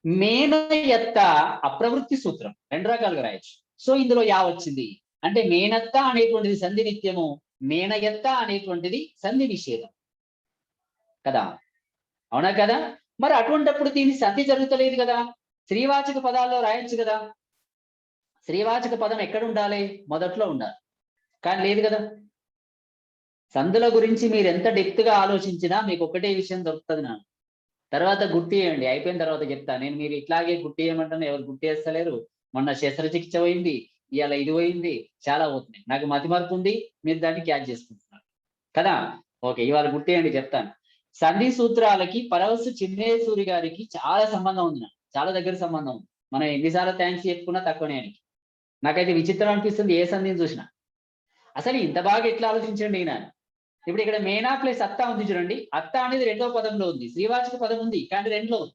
మేనయత్త అప్రవృత్తి సూత్రం, 2 రకాలుగా రాయొచ్చు. సో ఇందులో యా వచ్చింది అంటే మేనత్త అనేటువంటిది సంధి నిత్యము, మేనయత్త అనేటువంటిది సంధి నిషేధం కదా, అవునా కదా? మరి అటువంటిప్పుడు దీని సంధి జరుగుతలేదు కదా, శ్రీవాచక పదాల్లో రాయొచ్చు కదా. శ్రీవాచక పదం ఎక్కడ ఉండాలి? మొదట్లో ఉండాలి, కానీ లేదు కదా. సంధుల గురించి మీరు ఎంత డెప్త్ గా ఆలోచించినా మీకు ఒకటే విషయం దొరుకుతుంది. నా తర్వాత గుర్తు చేయండి, అయిపోయిన తర్వాత చెప్తా నేను. మీరు ఇట్లాగే గుర్తు చేయమంటాను, ఎవరు గుర్తు చేస్తలేరు. మొన్న శస్త్రచికిత్స పోయింది, ఇవాళ ఇది పోయింది, చాలా పోతున్నాయి. నాకు మతి మరుపు ఉంది, మీరు దాన్ని క్యాచ్ చేసుకుంటున్నారు కదా. ఓకే, ఇవాళ గుర్తు చేయండి, చెప్తాను. సంధి సూత్రాలకి పరవస్తు చిన్నేసూరి గారికి చాలా సంబంధం ఉంది, చాలా దగ్గర సంబంధం ఉంది. మనం ఎన్నిసార్లు థ్యాంక్స్ చెప్పుకున్నా తక్కువనే అని. నాకైతే విచిత్రం అనిపిస్తుంది ఏ సంధిని చూసినా. అసలు ఇంత బాగా ఎట్లా ఆలోచించండి ఈయన. ఇప్పుడు ఇక్కడ మేనా ప్లస్ అత్త ఉంది చూడండి, అత్త అనేది 2వ పదంలో ఉంది, శ్రీవాచక పదం ఉంది కానీ 2లో ఉంది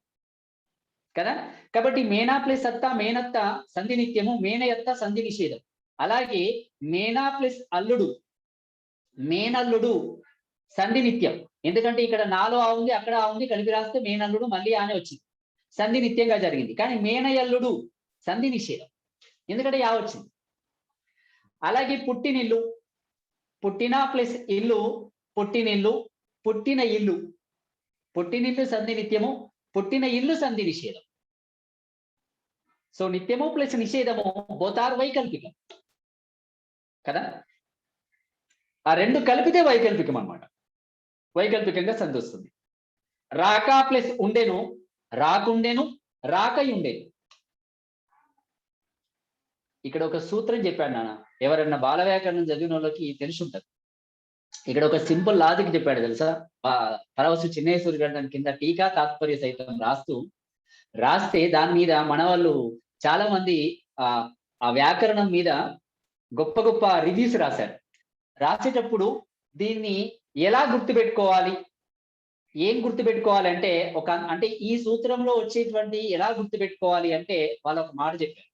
కదా. కాబట్టి మేనా ప్లస్ అత్త, మేనత్త సంధి నిత్యము, మేనయత్త సంధి నిషేధం. అలాగే మేనా ప్లస్ అల్లుడు, మేనల్లుడు సంధి నిత్యం. ఎందుకంటే ఇక్కడ నాలో ఆ ఉంది, అక్కడ ఆ ఉంది, కలిపి రాస్తే మేనల్లుడు మళ్ళీ ఆనే వచ్చింది, సంధి నిత్యంగా జరిగింది. కానీ మేనయల్లుడు సంధి నిషేధం, ఎందుకంటే యా వచ్చింది. అలాగే పుట్టినిల్లు, పుట్టిన ప్లస్ ఇల్లు, పుట్టినిల్లు, పుట్టిన ఇల్లు, పుట్టినిల్లు సంధి నిత్యము, పుట్టిన ఇల్లు సంధి నిషేధం. సో నిత్యము ప్లస్ నిషేధము బోత్ ఆర్ వైకల్పికం కదా. ఆ 2 కలిపితే వైకల్పికం అన్నమాట, వైకల్పికంగా సంధి వస్తుంది. రాక ప్లస్ ఉండెను, రాకుండెను, రాకై ఉండేను. ఇక్కడ ఒక సూత్రం చెప్పాడు నాన్న, ఎవరన్నా బాల వ్యాకరణం చదివిన వాళ్ళకి తెలిసి ఉంటుంది. ఇక్కడ ఒక సింపుల్ లాజిక్ చెప్పాడు తెలుసా. పరవస్తు చిన్నేశ్వరి గారు దాని కింద టీకా తాత్పర్య సైతం రాస్తే దాని మీద మన వాళ్ళు చాలా మంది ఆ వ్యాకరణం మీద గొప్ప గొప్ప రివ్యూస్ రాశారు. రాసేటప్పుడు దీన్ని ఎలా గుర్తుపెట్టుకోవాలి, ఏం గుర్తుపెట్టుకోవాలంటే అంటే ఈ సూత్రంలో వచ్చేటువంటి ఎలా గుర్తుపెట్టుకోవాలి అంటే వాళ్ళు ఒక మాట చెప్పారు.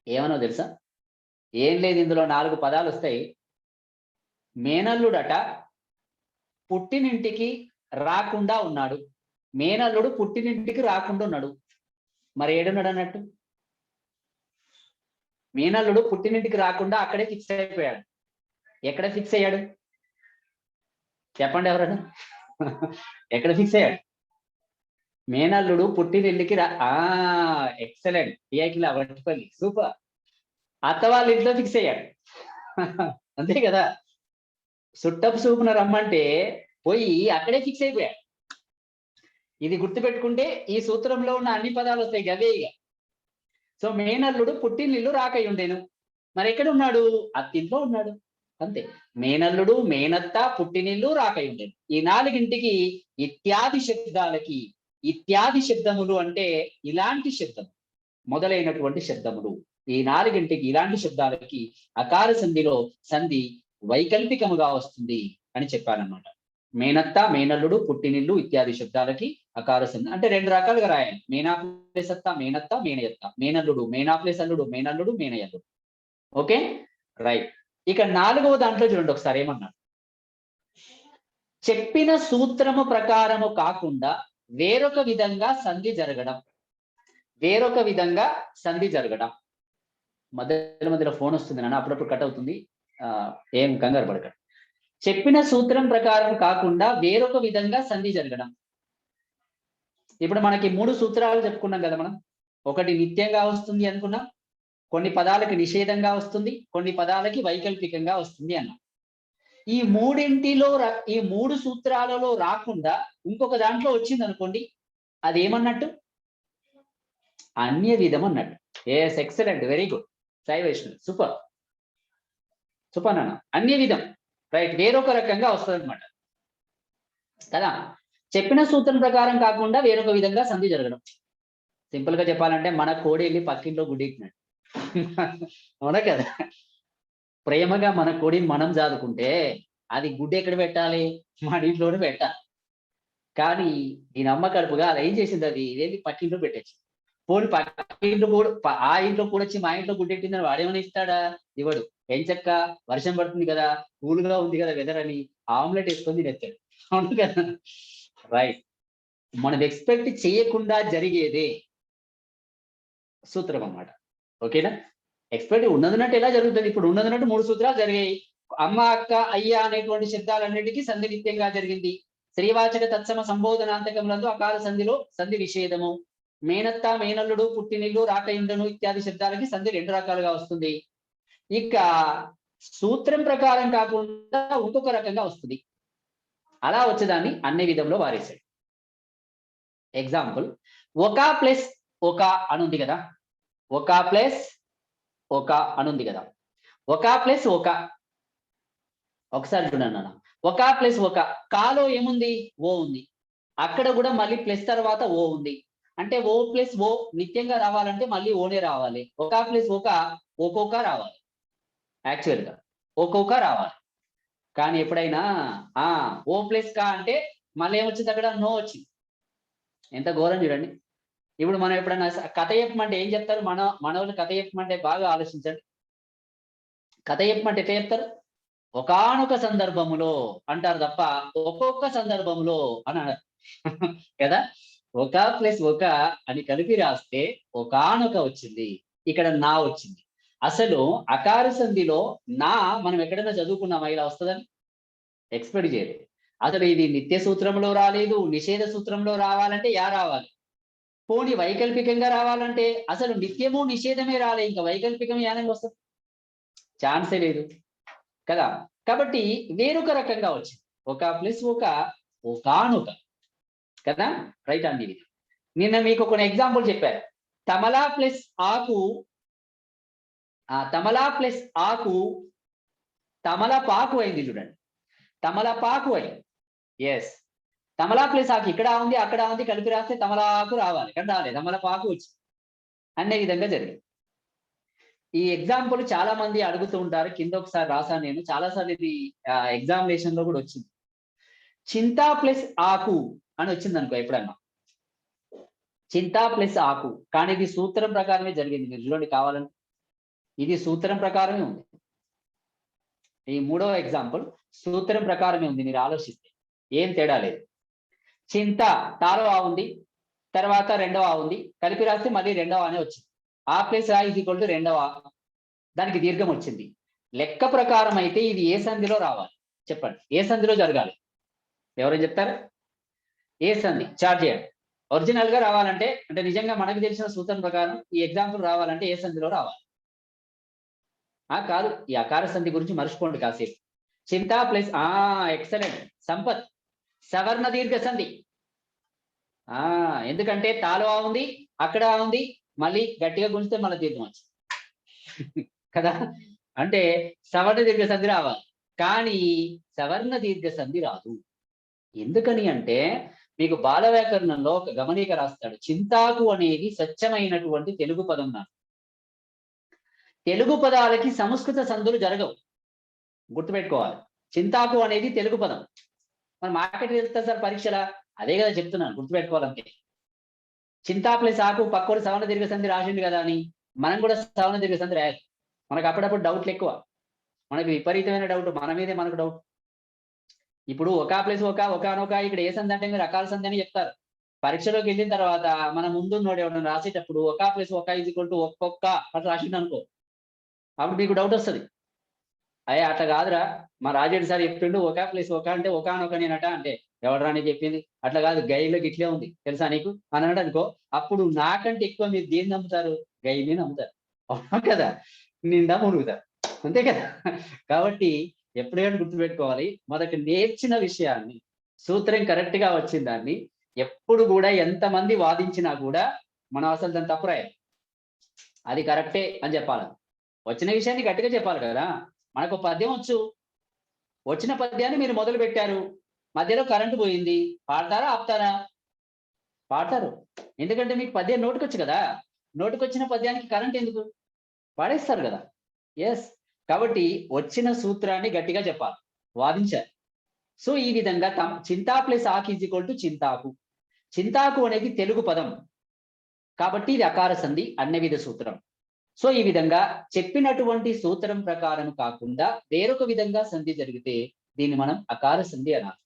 ఏమనో తెలుసా? ఏం లేదు, ఇందులో 4 పదాలు వస్తాయి. మేనల్లుడట పుట్టినింటికి రాకుండా ఉన్నాడు, మేనల్లుడు పుట్టినింటికి రాకుండా ఉన్నాడు. మరి ఏడున్నాడు అన్నట్టు? మేనల్లుడు పుట్టినింటికి రాకుండా అక్కడే ఫిక్స్ అయిపోయాడు. ఎక్కడ ఫిక్స్ అయ్యాడు చెప్పండి ఎవరన్నా? ఎక్కడ ఫిక్స్ అయ్యాడు? మేనల్లుడు పుట్టినింటికి ఎక్సలెంట్, పిఐకిలా వట్టిపల్లి, సూపర్. అత్త వాళ్ళ ఇంట్లో ఫిక్స్ అయ్యాడు. అంతే కదా, సుట్టపు సూపున రమ్మంటే పోయి అక్కడే ఫిక్స్ అయిపోయాడు. ఇది గుర్తుపెట్టుకుంటే ఈ సూత్రంలో ఉన్న అన్ని పదాలు వస్తాయి గవే ఇక. సో మేనల్లుడు పుట్టినిల్లు రాకై ఉండేను, మరి ఎక్కడ ఉన్నాడు? అత్తింట్లో ఉన్నాడు, అంతే. మేనల్లుడు, మేనత్త, పుట్టినిల్లు, రాకై ఉండేను. ఈ 4ంటికి ఇత్యాది శబ్దాలకి, ఇత్యాది శబ్దములు అంటే ఇలాంటి శబ్దం మొదలైనటువంటి శబ్దములు, ఈ 4ంటికి ఇలాంటి శబ్దాలకి అకార సంధిలో సంధి వైకల్పికముగా వస్తుంది అని చెప్పారనమాట. మేనత్త, మేనల్లుడు, పుట్టినిల్లు ఇత్యాది శబ్దాలకి అకార సంధి అంటే 2 రకాలుగా రాయాలి. మేనా ప్లస్ అత్త, మేనత్త, మేనయత్త, మేనల్లుడు, మేనా ప్లస్ అల్లుడు, మేనల్లుడు, మేనయల్లుడు. Okay right. ఇక 4వ దాంట్లో చూడండి ఒకసారి ఏమన్నారు. చెప్పిన సూత్రము ప్రకారము కాకుండా వేరొక విధంగా సంధి జరగడం, వేరొక విధంగా సంధి జరగడం. మధ్యలో ఫోన్ వస్తుంది నాన్న, అప్పుడప్పుడు కట్ అవుతుంది, ఏం కంగారు పడకండి. చెప్పిన సూత్రం ప్రకారం కాకుండా వేరొక విధంగా సంధి జరగడం. ఇప్పుడు మనకి 3 సూత్రాలు చెప్పుకున్నాం కదా మనం. ఒకటి నిత్యంగా వస్తుంది అనుకున్నాం, కొన్ని పదాలకి నిషేధంగా వస్తుంది, కొన్ని పదాలకి వైకల్పికంగా వస్తుంది అన్నాం. ఈ 3 సూత్రాలలో రాకుండా ఇంకొక దాంట్లో వచ్చింది అనుకోండి, అది ఏమన్నట్టు? అన్య విధం అన్నట్టు. Yes, excellent, very good Sai Vaishnav, super super నాన్న. అన్య విధం రైట్, వేరొక రకంగా వస్తుంది అనమాట కదా. చెప్పిన సూత్రం ప్రకారం కాకుండా వేరొక విధంగా సంధి జరగడం. సింపుల్ గా చెప్పాలంటే మన కోడి వెళ్ళి పక్కింట్లో గుడ్డిట్టినట్టు. అవునా కదా. ప్రేమగా మన కోడిని మనం జాదుకుంటే అది గుడ్డు ఎక్కడ పెట్టాలి, మన ఇంట్లోనే పెట్టాలి. కానీ ఈ నమ్మ కడుపుగా అది ఏం చేసింది, అది ఇదేంటి పక్కింట్లో పెట్టచ్చు. పోనీ పక్కింట్లో కూడా ఆ ఇంట్లో కూడా వచ్చి మా ఇంట్లో గుడ్డెట్టిందని వాడేమైనా ఇస్తాడా, ఇవ్వడు. ఎంచక్క వర్షం పడుతుంది కదా, కూల్గా ఉంది కదా వెదర్ అని ఆమ్లెట్ వేసుకొని తినేస్తాడు. అవును కదా. రైట్, మనం ఎక్స్పెక్ట్ చేయకుండా జరిగేదే సూత్రం అన్నమాట. ఓకేనా. ఎక్స్పెక్ట్ ఉన్నదన్నట్టు ఎలా జరుగుతుంది, ఇప్పుడు ఉన్నదన్నట్టు 3 సూత్రాలు జరిగాయి. అమ్మ, అక్క, అయ్య అనేటువంటి శబ్దాలన్నిటికీ సంధి నిత్యంగా జరిగింది. శ్రీవాచక తత్సమ సంబోధనాంతకములందు అకాల సంధిలో సంధి నిషేధము. మేనత్త, మేనల్లుడు, పుట్టినిల్లు, రాక ఇంద్రను ఇత్యాది శబ్దాలకి సంధి 2 రకాలుగా వస్తుంది. ఇక సూత్రం ప్రకారం కాకుండా ఇంకొక రకంగా వస్తుంది. అలా వచ్చేదాన్ని అన్ని విధంలో వారేశాడు. ఎగ్జాంపుల్, ఒక ప్లస్ ఒక అనుంది కదా, ఒక ప్లస్ ఒక అనుంది కదా. ఒక ప్లస్ ఒక, ఒకసారి చూడండి అన్న, ఒక ప్లస్ ఒక, కాలో ఏముంది, ఓ ఉంది. అక్కడ కూడా మళ్ళీ ప్లస్ తర్వాత ఓ ఉంది. అంటే ఓ ప్లస్ ఓ నిత్యంగా రావాలంటే మళ్ళీ ఓనే రావాలి. ఒక ప్లస్ ఒక ఒక్కొక్క రావాలి, యాక్చువల్గా ఒక్కొక్క రావాలి. కానీ ఎప్పుడైనా ఓ ప్లస్ కా అంటే మళ్ళీ ఏమొచ్చింది, అక్కడ నో వచ్చింది. ఎంత ఘోరం చూడండి. ఇప్పుడు మనం ఎప్పుడైనా కథ చెప్పమంటే ఏం చెప్తారు, మన వాళ్ళు కథ చెప్పమంటే బాగా ఆలోచించండి. కథ చెప్పమంటే ఎట్లా చెప్తారు, ఒకానొక సందర్భములో అంటారు తప్ప ఒక్కొక్క సందర్భంలో అని అన్నారు కదా. ఒక ప్లస్ ఒక అని కలిపి రాస్తే ఒకానొక వచ్చింది, ఇక్కడ నా వచ్చింది. అసలు అకార సంధిలో నా మనం ఎక్కడైనా చదువుకున్నామా ఇలా వస్తుందని, ఎక్స్పెక్ట్ చేయలేదు. అసలు ఇది నిత్య సూత్రంలో రాలేదు, నిషేధ సూత్రంలో రావాలంటే యా రావాలి. పోనీ వైకల్పికంగా రావాలంటే అసలు నిత్యము నిషేధమే రాలే, ఇంకా వైకల్పికం యానంగా వస్తుంది, ఛాన్సే లేదు కదా. కాబట్టి వేరొక రకంగా వచ్చింది, ఒక ప్లస్ ఒక ఒకానొక కదా. రైట్ అండి. ఇది నిన్న మీకు కొన్ని ఎగ్జాంపుల్ చెప్పారు. తమలా ప్లస్ ఆకు, తమలా ప్లస్ ఆకు తమలపాకు అయింది చూడండి, తమలపాకు అయింది. ఎస్, తమలా ప్లస్ ఆకు ఇక్కడ ఉంది అక్కడ ఉంది, కలిపి రాస్తే తమలాకు రావాలి, కానీ రాలేదు, తమలపాకు వచ్చింది. అనే విధంగా జరిగింది. ఈ ఎగ్జాంపుల్ చాలా మంది అడుగుతూ ఉంటారు, కింద ఒకసారి రాసాను నేను, చాలాసార్లు ఇది ఎగ్జామినేషన్ లో కూడా వచ్చింది. చింతా ప్లస్ ఆకు అని వచ్చింది అనుకో ఎప్పుడన్నా, చింతా ప్లస్ ఆకు, కానీ ఇది సూత్రం ప్రకారమే జరిగింది. మీరు చూడండి కావాలంటే, ఇది సూత్రం ప్రకారమే ఉంది. ఈ 3వ ఎగ్జాంపుల్ సూత్రం ప్రకారమే ఉంది, మీరు ఆలోచిస్తే ఏం తేడా లేదు. చింత తాలో ఆ ఉంది, తర్వాత 2వ ఆ ఉంది, కలిపి రాస్తే మళ్ళీ 2వ అనే వచ్చింది. ఆ ప్లస్ ఆ ఈజ్ ఈక్వల్ టు 2వ, దానికి దీర్ఘం వచ్చింది. లెక్క ప్రకారం అయితే ఇది ఏ సంధిలో రావాలి చెప్పండి, ఏ సంధిలో జరగాలి, ఎవరైనా చెప్తారా? ఏ సంధి చార్ట్ చేయండి. ఒరిజినల్ గా రావాలంటే, అంటే నిజంగా మనకు తెలిసిన సూత్రం ప్రకారం ఈ ఎగ్జాంపుల్ రావాలంటే ఏ సంధిలో రావాలి? కాదు, ఈ అకార సంధి గురించి మర్చిపోండి కాసేపు. చింత ప్లస్ ఎక్సలెంట్ సంపత్, సవర్ణ దీర్ఘ సంధి. ఎందుకంటే తాలో ఉంది అక్కడ ఉంది, మళ్ళీ గట్టిగా గుంజితే మళ్ళీ దీర్ఘం వచ్చింది కదా. అంటే సవర్ణ దీర్ఘ సంధి రావాలి, కానీ సవర్ణ దీర్ఘ సంధి రాదు. ఎందుకని అంటే మీకు బాల వ్యాకరణంలో ఒక గమనిక రాస్తాడు, చింతాకు అనేది స్వచ్ఛమైనటువంటి తెలుగు పదం. నాకు తెలుగు పదాలకి సంస్కృత సంధులు జరగవు, గుర్తుపెట్టుకోవాలి. చింతాకు అనేది తెలుగు పదం. మన మార్కెట్ వెళ్తారు సార్ పరీక్షల, అదే కదా చెప్తున్నాను, గుర్తుపెట్టుకోవాలంటే. చింతా ప్లస్ ఆకు పక్కోడు సవర్ణ దీర్ఘ సంధి రాసిండు కదా అని మనం కూడా సవర్ణ దీర్ఘ సంధి రాయాలి. మనకు అప్పుడప్పుడు డౌట్లు ఎక్కువ, మనకు విపరీతమైన డౌట్, మన మీదే మనకు డౌట్. ఇప్పుడు ఒక ప్లస్ ఒక ఒకానొక, ఇక్కడ ఏ సంధి అంటే మీరు అకాల సంధి అని చెప్తారు. పరీక్షలోకి వెళ్ళిన తర్వాత మన ముందు ఎవరైనా రాసేటప్పుడు ఒక ప్లస్ ఒక ఈజ్ ఈక్వల్ టు ఒక్కొక్క అట్లా రాసిండు అనుకో, అప్పుడు మీకు డౌట్ వస్తుంది. అయ్యా అట్లా కాదురా, మా రాజేడు సార్ చెప్పిండు ఒక ప్లస్ ఒక అంటే ఒకానొక నేనట, అంటే ఎవడరా అని చెప్పింది, అట్లా కాదు గైడ్లోకి ఇట్లే ఉంది తెలుసా నీకు అని అన్నాడు అనుకో, అప్పుడు నాకంటే ఎక్కువ మీరు దేన్ని నమ్ముతారు? గైడ్ని నమ్ముతారు, అవునా కదా, నిండా మునుగుతారు, అంతే కదా. కాబట్టి ఎప్పుడైనా గుర్తుపెట్టుకోవాలి, మనకు నేర్చిన విషయాన్ని, సూత్రం కరెక్ట్ గా వచ్చిన దాన్ని ఎప్పుడు కూడా ఎంతమంది వాదించినా కూడా మనం అసలు దాన్ని తప్పు రాయాలి, అది కరెక్టే అని చెప్పాలి. వచ్చిన విషయాన్ని గట్టిగా చెప్పాలి కదా. మనకు పద్యం వచ్చు, వచ్చిన పద్యాన్ని మీరు మొదలు పెట్టారు, మధ్యలో కరెంటు పోయింది, పాడతారా ఆపుతారా? పాడతారు. ఎందుకంటే మీకు పద్యం నోటికొచ్చు కదా, నోటికొచ్చిన పద్యానికి కరెంట్ ఎందుకు, పాడేస్తారు కదా. ఎస్, కాబట్టి వచ్చిన సూత్రాన్ని గట్టిగా చెప్పాలి, వాదించాలి. సో ఈ విధంగా చింతా ప్లస్ ఆకు ఈజ్ ఈక్వల్ టు చింతాకు. చింతాకు అనేది తెలుగు పదం కాబట్టి ఇది అకార సంధి అన్యవిధ సూత్రం. సో ఈ విధంగా చెప్పినటువంటి సూత్రం ప్రకారం కాకుండా వేరొక విధంగా సంధి జరిగితే దీన్ని మనం అకార సంధి అనాలి.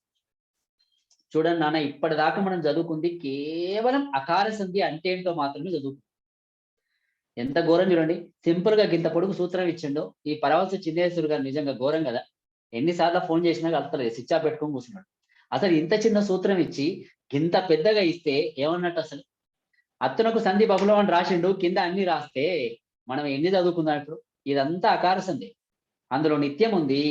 చూడండి నాన్న, ఇప్పటిదాకా మనం చదువుకుంది కేవలం అకార సంధి అంటే ఏంటో మాత్రమే చదువుకుంది. ఎంత ఘోరం చూడండి, సింపుల్ గా గింత పొడుగు సూత్రం ఇచ్చిండు ఈ పరవశ చిన్నేశ్వరు గారు. నిజంగా ఘోరం కదా, ఎన్నిసార్లు ఫోన్ చేసినా కలుస్తలేదు, స్విచ్ ఆఫ్ పెట్టుకొని కూర్చున్నాడు. అసలు ఇంత చిన్న సూత్రం ఇచ్చి ఇంత పెద్దగా ఇస్తే ఏమన్నట్టు? అసలు అత్తనకు సంధి బహుళం అని రాసిండు, కింద అన్ని రాస్తే మనం ఎన్ని చదువుకుందాం ఇప్పుడు? ఇదంతా అకార సంధి. అందులో నిత్యం ఉంది,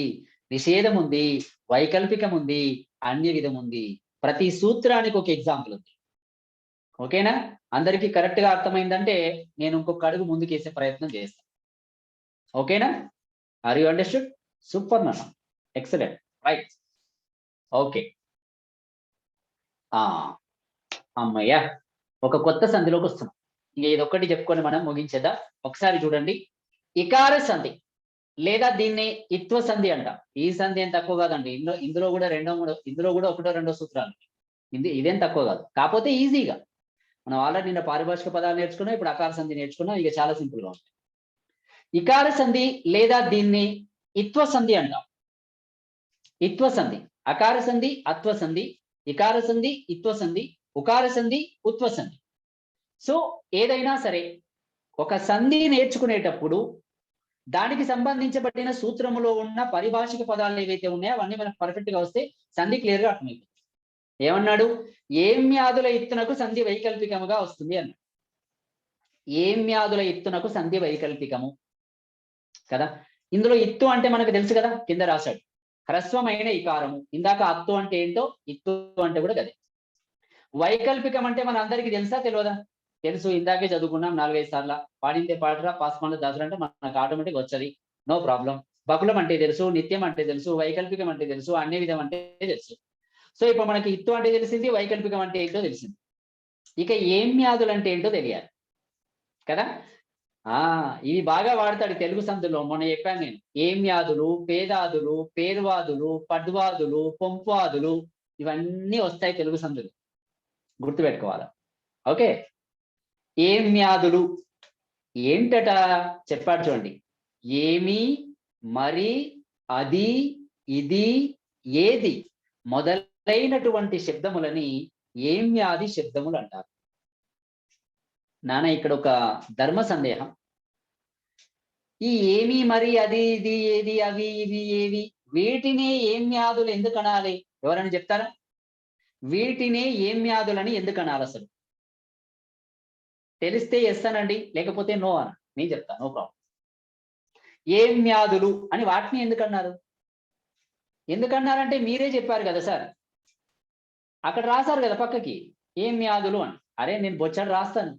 నిషేధం ఉంది, వైకల్పికం ఉంది, అన్య విధం ఉంది. ప్రతి సూత్రానికి ఒక ఎగ్జాంపుల్ ఉంది. ఓకేనా? అందరికీ కరెక్ట్ గా అర్థమైందంటే నేను ఇంకొక అడుగు ముందుకేసే ప్రయత్నం చేస్తాను. ఓకేనా? Are you understood? సూపర్ నాన్న, ఎక్సలెంట్, రైట్, ఓకే. అమ్మయ్యా, ఒక కొత్త సంధిలోకి వస్తున్నాం. ఇంక ఇదొక్కటి చెప్పుకొని మనం ముగించేద్దాం. ఒకసారి చూడండి, ఇకార సంధి లేదా దీన్ని ఇత్వ సంధి అంట. ఈ సంధి ఏం తక్కువ కాదండి, ఇందులో కూడా ఇందులో కూడా ఒకటో రెండో సూత్రాలు, ఇదేం తక్కువ కాదు. కాకపోతే ఈజీగా మనం ఆల్రెడీ నిన్న పారిభాషిక పదాలు నేర్చుకున్నాం, ఇప్పుడు అకార సంధి నేర్చుకున్నాం, ఇక చాలా సింపుల్ గా ఉంటుంది. ఇకార సంధి లేదా దీన్ని ఇత్వ సంధి అంటాం. ఇత్వ సంధి, అకార సంధి అత్వ సంధి, ఇకార సంధి ఇత్వ సంధి, ఉకార సంధి ఉత్వ సంధి. సో ఏదైనా సరే ఒక సంధి నేర్చుకునేటప్పుడు దానికి సంబంధించబడిన సూత్రములో ఉన్న పారిభాషిక పదాలు ఏవైతే ఉన్నాయో అవన్నీ మనకు పర్ఫెక్ట్ గా వస్తే సంధి క్లియర్ గా అర్థమైపోతుంది. ఏమన్నాడు? ఏమ్యాదుల ఇత్తునకు సంధి వైకల్పికముగా వస్తుంది అన్నాడు. ఏమ్యాదుల ఇత్తునకు సంధి వైకల్పికము కదా. ఇందులో ఇత్తు అంటే మనకు తెలుసు కదా, కింద రాశాడు, హ్రస్వమైన ఇకారము. ఇందాక అత్తు అంటే ఏంటో, ఇత్తు అంటే కూడా గదే. వైకల్పికం అంటే మన అందరికీ తెలుసా తెలియదా? తెలుసు, ఇందాకే చదువుకున్నాం 4-5 సార్లు. పాడిందే పాటరా పాస్మాన్లో దాసులు అంటే మనకు ఆటోమేటిక్ వచ్చది, నో ప్రాబ్లం. బకులం అంటే తెలుసు, నిత్యం అంటే తెలుసు, వైకల్పికం అంటే తెలుసు, అన్య విధం అంటే తెలుసు. సో ఇప్పుడు మనకి ఇత్తు అంటే తెలిసింది, వైకల్పికం అంటే ఏంటో తెలిసింది. ఇక ఏమ్యాదులు అంటే ఏంటో తెలియాలి కదా. ఇవి బాగా వాడతాడు తెలుగు సందులో. మొన్న చెప్పాను నేను, ఏమ్యాదులు, పేదాదులు, పేర్వాదులు, పడ్వాదులు, పొంపాదులు, ఇవన్నీ వస్తాయి తెలుగు సందులు, గుర్తుపెట్టుకోవాలి. ఓకే, ఏమ్యాదులు ఏంటట చెప్పాడు చూడండి. ఏమి, మరి, అది, ఇది, ఏది మొదలైనటువంటి శబ్దములని ఏమ్యాది శబ్దములు అంటారు. నాన్న ఇక్కడ ఒక ధర్మ సందేహం. ఈ ఏమి, మరి, అది, ఇది, ఏది, అవి, ఇవి, ఏవి, వీటిని ఏమ్యాదులు ఎందుకు అనాలి? ఎవరైనా చెప్తారా? వీటిని ఏమ్యాదులని ఎందుకు అనాలి అసలు? తెలిస్తే ఎస్ అనండి, లేకపోతే నో అన, నేను చెప్తాను, నో ప్రాబ్లం. ఏమ్యాదులు అని వాటిని ఎందుకన్నారు? ఎందుకన్నారంటే మీరే చెప్పారు కదా సార్, అక్కడ రాశారు కదా పక్కకి ఏమ్యాదులు అని. అరే నేను బొచ్చాడు రాస్తాను,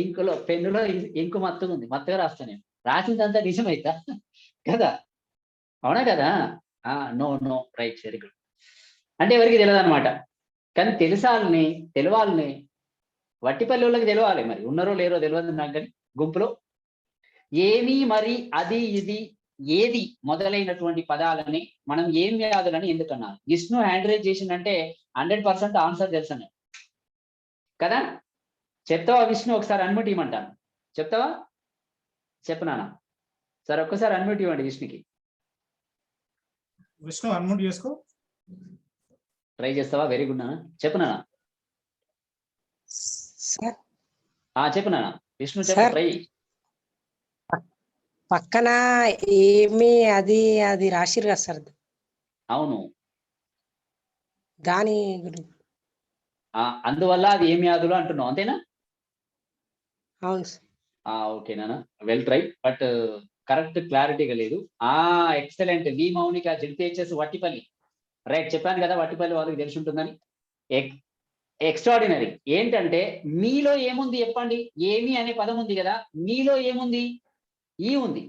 ఇంకులో పెన్నులో ఇంకు మత్తుగా ఉంది, మత్తుగా రాస్తాను నేను, రాసిందంతా నిజమైతా కదా, అవునా కదా? No no, right, very good. అంటే ఎవరికి తెలియదు అనమాట, కానీ తెలవాలని వట్టిపల్లి వాళ్ళకి తెలవాలి. మరి ఉన్నారో లేరో తెలియదు నాకు, కానీ గుంపులో ఏమి, మరి, అది, ఇది, ఏది మొదలైనటువంటి పదాలని మనం ఏమ్యాదులని ఎందుకన్నాను? విష్ణు హ్యాండ్ రైజ్ చేసిందంటే 100% ఆన్సర్ తెలుసు కదా. చెప్తావా విష్ణు? ఒకసారి అన్మ్యూట్ ఇవ్వమంటాను, చెప్తావా? చెప్పనానా సార్, ఒక్కసారి అన్మ్యూట్ ఇవ్వండి విష్ణుకి. విష్ణు అన్మ్యూట్ చేసుకో, ట్రై చేస్తావా? వెరీ గుడ్ నాన్న, చెప్పు నాన్న. చెప్పు నాన్న, విష్ణు చెప్పు, ట్రై. పక్కన ఏమి, అది, అది రాసిరు కదా సార్, అవును, దాని అందువల్ల అది ఏమి యాదులు అంటున్నావు, అంతేనా? అవును సార్. ఓకేనా, వెల్ ట్రై, బట్ కరెక్ట్ క్లారిటీగా లేదు. ఎక్సలెంట్. వి మౌనిక, జెడ్పిహెచ్ఎస్ వట్టిపల్లి, రైట్. చెప్పాను కదా వట్టిపల్లి వాళ్ళకి తెలిసి ఉంటుందని. ఎక్స్ట్రాడినరీ. ఏంటంటే మీలో ఏముంది చెప్పండి? ఏమి అనే పదం ఉంది కదా, మీలో ఏముంది? ఈ ఉంది.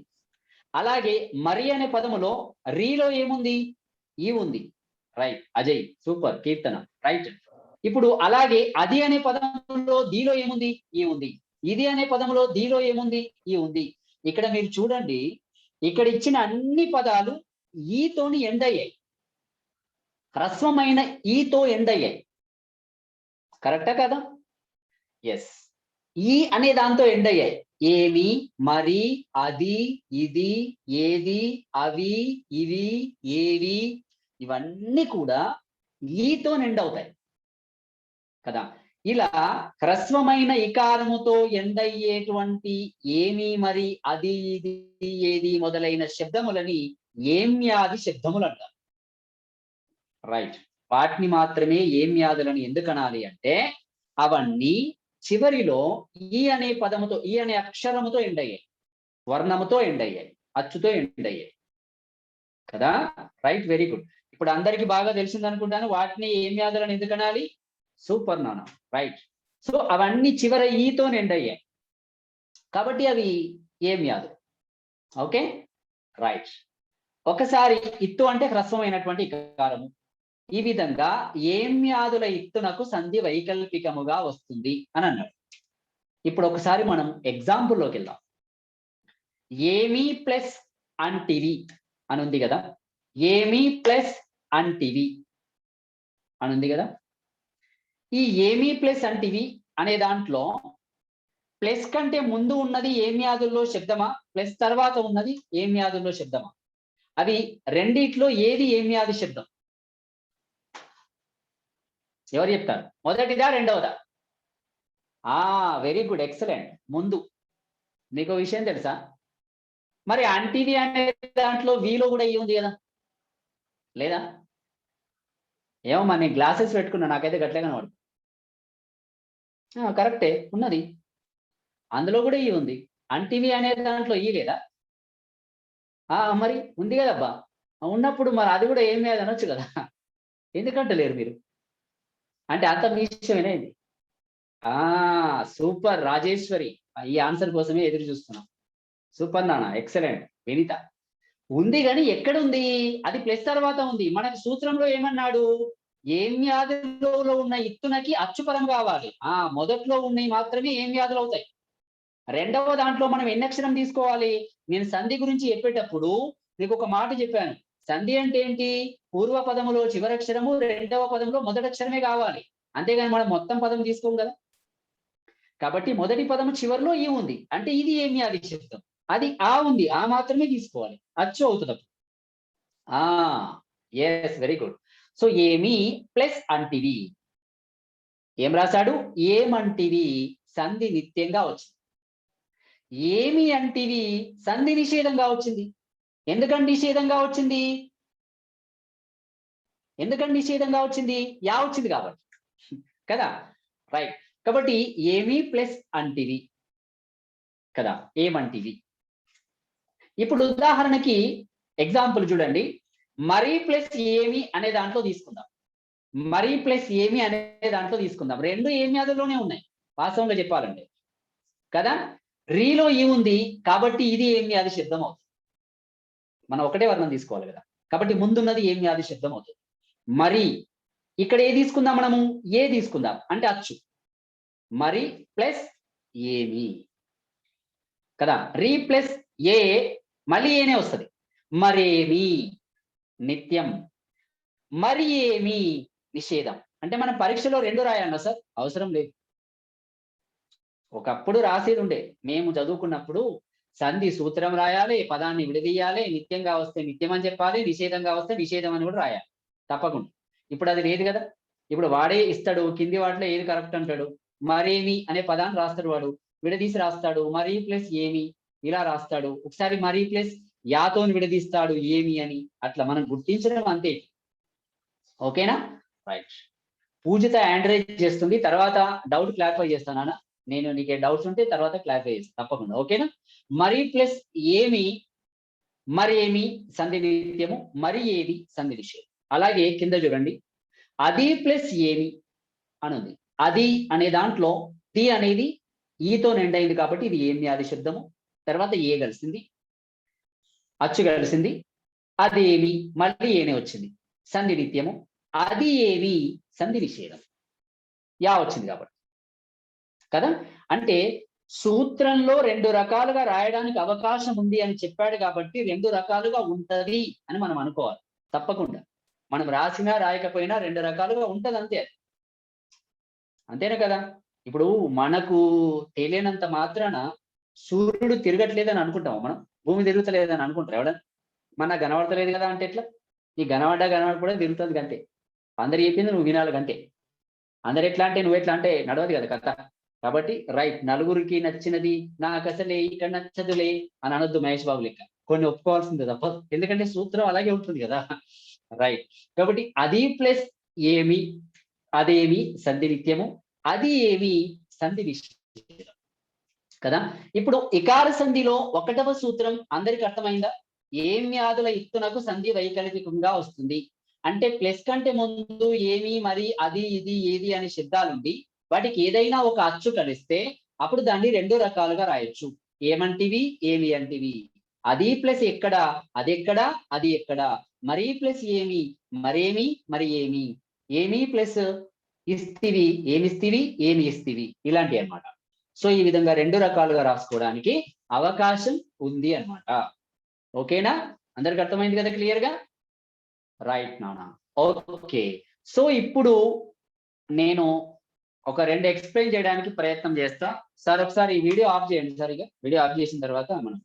అలాగే మరి అనే పదములో రీలో ఏముంది? ఈ ఉంది. Right Ajay, super. Keerthana, right. ఇప్పుడు అలాగే అది అనే పదంలో దీలో ఏముంది? ఈ ఉంది. ఇది అనే పదంలో దీలో ఏముంది? ఈ ఉంది. ఇక్కడ మీరు చూడండి, ఇక్కడ ఇచ్చిన అన్ని పదాలు ఈతోని ఎండ్ అయ్యాయి, హ్రస్వమైన ఈతో ఎండ్ అయ్యాయి. కరెక్టా కదా? ఎస్. ఈ అనే దాంతో ఎండ్ అయ్యాయి. ఏమి, మరి, అది, ఇది, ఏది, అవి, ఇవి, ఏవి, ఇవన్నీ కూడా ఈతో ఎండ్ అవుతాయి కదా. ఇలా హ్రస్వమైన ఇకారముతో ఎండ్ అయ్యేటువంటి ఏమి, మరి, అది, ఇది, ఏది మొదలైన శబ్దములని ఏమ్యాది శబ్దములు అంటారు. రైట్. వాటిని మాత్రమే ఏమ్యాదులని ఎందుకు అనాలి అంటే అవన్నీ చివరిలో ఈ అనే పదముతో, ఈ అనే అక్షరముతో ఎండ్ అయ్యాయి, వర్ణముతో ఎండ్ అయ్యాయి, అచ్చుతో ఎండ్ అయ్యాయి కదా. Right, very good. ఇప్పుడు అందరికి బాగా తెలిసింది అనుకుంటాను వాటిని ఏమ్యాదులని ఎందుకు అనాలి. సూపర్ నాన్న, రైట్. సో అవన్నీ చివర ఈతో ఎండ్ అయ్యాయి కాబట్టి అవి ఏమ్యాదు. Okay, right. ఒకసారి ఇత్తు అంటే హ్రస్వమైనటువంటి ఇకారము. ఈ విధంగా ఏమ్యాదుల ఇత్తునకు సంధి వైకల్పికముగా వస్తుంది అని అన్నాడు. ఇప్పుడు ఒకసారి మనం ఎగ్జాంపుల్లోకి వెళ్దాం. ఏమి ప్లస్ అంటివి అని ఉంది కదా, ఏమి ప్లస్ అంటివి అని ఉంది కదా. ఈ ఏమి ప్లస్ అంటివి అనే దాంట్లో ప్లస్ కంటే ముందు ఉన్నది ఏమ్యాదుల్లో శబ్దమా, ప్లస్ తర్వాత ఉన్నది ఏమ్యాదుల్లో శబ్దమా? అవి రెండిట్లో ఏది ఏమ్యాది శబ్దం? ఎవరు చెప్తారు? మొదటిదా రెండవదా? Very good, excellent. ముందు. మీకు విషయం తెలుసా? మరి అంటిది అనే దాంట్లో వీలో కూడా ఈ ఉంది కదా, లేదా? ఏమో మరి నేను గ్లాసెస్ పెట్టుకున్నా, నాకైతే గట్లే కనబడు. కరెక్టే, ఉన్నది. అందులో కూడా ఈ ఉంది. అంటివి అనే దాంట్లో ఈ లేదా? మరి ఉంది కదబ్బా. ఉన్నప్పుడు మరి అది కూడా ఏమి అది అనొచ్చు కదా. ఎందుకంటే లేరు మీరు? అంటే అంత మీ విషయమేనా ఇది? సూపర్ రాజేశ్వరి, ఈ ఆన్సర్ కోసమే ఎదురు చూస్తున్నాం. సూపర్ నాన్న, ఎక్సలెంట్. వినిత ఉంది కానీ ఎక్కడుంది? అది ప్లస్ తర్వాత ఉంది. మనకి సూత్రంలో ఏమన్నాడు? ఏమ్యాదులో ఉన్న ఇత్తునకి అచ్చుపరం కావాలి. మొదట్లో ఉన్నవి మాత్రమే ఏమ్యాదులు అవుతాయి. రెండవ దాంట్లో మనం ఎన్ని అక్షరం తీసుకోవాలి? నేను సంధి గురించి చెప్పేటప్పుడు మీకు ఒక మాట చెప్పాను. సంధి అంటే ఏంటి? పూర్వ పదములో చివరక్షరము, రెండవ పదంలో మొదటి అక్షరమే కావాలి. అంతేగాని మనం మొత్తం పదం తీసుకోం కదా. కాబట్టి మొదటి పదము చివరిలో ఈ ఉంది అంటే ఇది ఏమ్యాది శబ్దం. అది ఉంది, మాత్రమే తీసుకోవాలి, అచ్చు అవుతుంది. Yes, very good. సో ఏమి ప్లస్ అంటివి. ఏం రాశాడు? ఏమంటివి సంధి నిత్యంగా వచ్చింది. ఏమి అంటివి సంధి నిషేధంగా వచ్చింది. ఎందుకంటే నిషేధంగా వచ్చింది? యా వచ్చింది కాబట్టి కదా. రైట్. కాబట్టి ఏమి ప్లస్ అంటివి కదా, ఏమంటివి. ఇప్పుడు ఉదాహరణకి ఎగ్జాంపుల్ చూడండి. మరి ప్లస్ ఏమి అనే దాంట్లో తీసుకుందాం. మరి ప్లస్ ఏమి అనే దాంట్లో తీసుకుందాం. రెండు ఏమ్యాదుల్లోనే ఉన్నాయి వాస్తవంగా చెప్పాలంటే కదా. రీలో ఈ ఉంది కాబట్టి ఇది ఏమ్యాది శబ్దం అవుతుంది. మనం ఒకటే వర్ణం తీసుకోవాలి కదా, కాబట్టి ముందున్నది ఏమ్యాది శబ్దం అవుతుంది. మరి ఇక్కడ ఏ తీసుకుందాం మనము? ఏ తీసుకుందాం అంటే అచ్చు. మరి ప్లస్ ఏమి కదా. రీ ప్లస్ ఏ మళ్ళీ ఏనే వస్తుంది. మరేమి నిత్యం, మరి ఏమి నిషేధం. అంటే మనం పరీక్షలో రెండు రాయాలన్నా సార్? అవసరం లేదు. ఒకప్పుడు రాసేది ఉండే, మేము చదువుకున్నప్పుడు సంధి సూత్రం రాయాలి, పదాన్ని విడదీయాలి, నిత్యంగా వస్తే నిత్యం అని చెప్పాలి, నిషేధంగా వస్తే నిషేధం అని కూడా రాయాలి తప్పకుండా. ఇప్పుడు అది లేదు కదా. ఇప్పుడు వాడే ఇస్తాడు, కింది వాటిలో ఏది కరెక్ట్ అంటాడు. మరేమి అనే పదాన్ని రాస్తాడు వాడు, విడదీసి రాస్తాడు. మరి ప్లస్ ఏమి ఇలా రాస్తాడు. ఒకసారి మరి ప్లస్ యాతోని విడదీస్తాడు ఏమి అని. అట్లా మనం గుర్తించడం అంతే. ఓకేనా? రైట్. పూజిత ఆండ్రేజ్ చేస్తుంది, తర్వాత డౌట్ క్లారిఫై చేస్తాను. నేను నీకే డౌట్స్ ఉంటే తర్వాత క్లారిఫై చేస్తాను తప్పకుండా. ఓకేనా? మరి ప్లస్ ఏమి, మరేమి సంధి నిత్యము, మరి ఏది సంధి నిషేధం. అలాగే కింద చూడండి, అది ప్లస్ ఏమి అని ఉంది. అది అనే దాంట్లో ది అనేది ఈతో ఎండ్ అయింది కాబట్టి ఇది ఏమి ఆది శబ్దము. తర్వాత ఏ కలిసింది, అచ్చు కలిసింది, అదేమి మళ్ళీ ఏనే వచ్చింది, సంధి నిత్యము. అది ఏమి సంధి నిషేధం, యా వచ్చింది కాబట్టి కదా. అంటే సూత్రంలో 2 రకాలుగా రాయడానికి అవకాశం ఉంది అని చెప్పాడు కాబట్టి 2 రకాలుగా ఉంటది అని మనం అనుకోవాలి. తప్పకుండా మనం రాసినా రాయకపోయినా 2 రకాలుగా ఉంటది, అంతే. అంతేనా కదా. ఇప్పుడు మనకు తెలియనంత మాత్రాన సూర్యుడు తిరగట్లేదని అనుకుంటాము మనం, భూమి తిరుగుతలేదని అనుకుంటారు ఎవడన్నా? మన కనబడతలేదు కదా అంటే ఎట్లా? నీ కనబడకపోతే తిరుగుతుంది అంతే. అందరు చెప్పింది నువ్వు వినాలి అంతే. అందరు ఎట్లా అంటే నువ్వు ఎట్లా అంటే నడవదు కదా కథ. కాబట్టి రైట్, నలుగురికి నచ్చినది నాకు అసలే ఇక్కడ నచ్చదులే అని అనొద్దు మహేష్ బాబు లెక్క. కొన్ని ఒప్పుకోవాల్సిందే తప్ప, ఎందుకంటే సూత్రం అలాగే ఉంటుంది కదా. రైట్. కాబట్టి అది ప్లస్ ఏమి అదేమి సంధి నిత్యము, అది ఏమి సంధి నిషేధం కదా. ఇప్పుడు ఇకార సంధిలో 1వ సూత్రం అందరికి అర్థమైందా? ఏమి ఆదుల ఇత్తునకు సంధి వైకల్పికంగా వస్తుంది అంటే ప్లస్ కంటే ముందు ఏమి, మరి, అది, ఇది, ఏది అనే శబ్దాలుండి వాటికి ఏదైనా ఒక అచ్చు కలిస్తే అప్పుడు దాన్ని 2 రకాలుగా రాయొచ్చు. ఏమంటివి, ఏమి అంటివి. అది ప్లస్ ఎక్కడ, అది ఎక్కడ, అది ఎక్కడ. మరి ప్లస్ ఏమి, మరేమి, మరి ఏమి. ఏమి ప్లస్ ఇస్తివి, ఏమిస్తివి, ఏమి ఇస్తివి, ఇలాంటివి అన్నమాట. సో ఈ విధంగా 2 రకాలుగా రాసుకోవడానికి అవకాశం ఉంది అన్నమాట. ఓకేనా? అందరికి అర్థమైంది కదా క్లియర్ గా? రైట్ నానా. ఓకే. సో ఇప్పుడు నేను ఒక 2 ఎక్స్ప్లెయిన్ చేయడానికి ప్రయత్నం చేస్తా. సార్ ఒకసారి ఈ వీడియో ఆఫ్ చేయండి సార్. ఇక వీడియో ఆఫ్ చేసిన తర్వాత మనం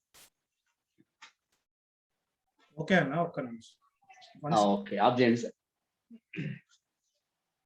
ఓకే అన్న, ఒక్క నిమిషం. ఓకే ఆఫ్ చేయండి సార్.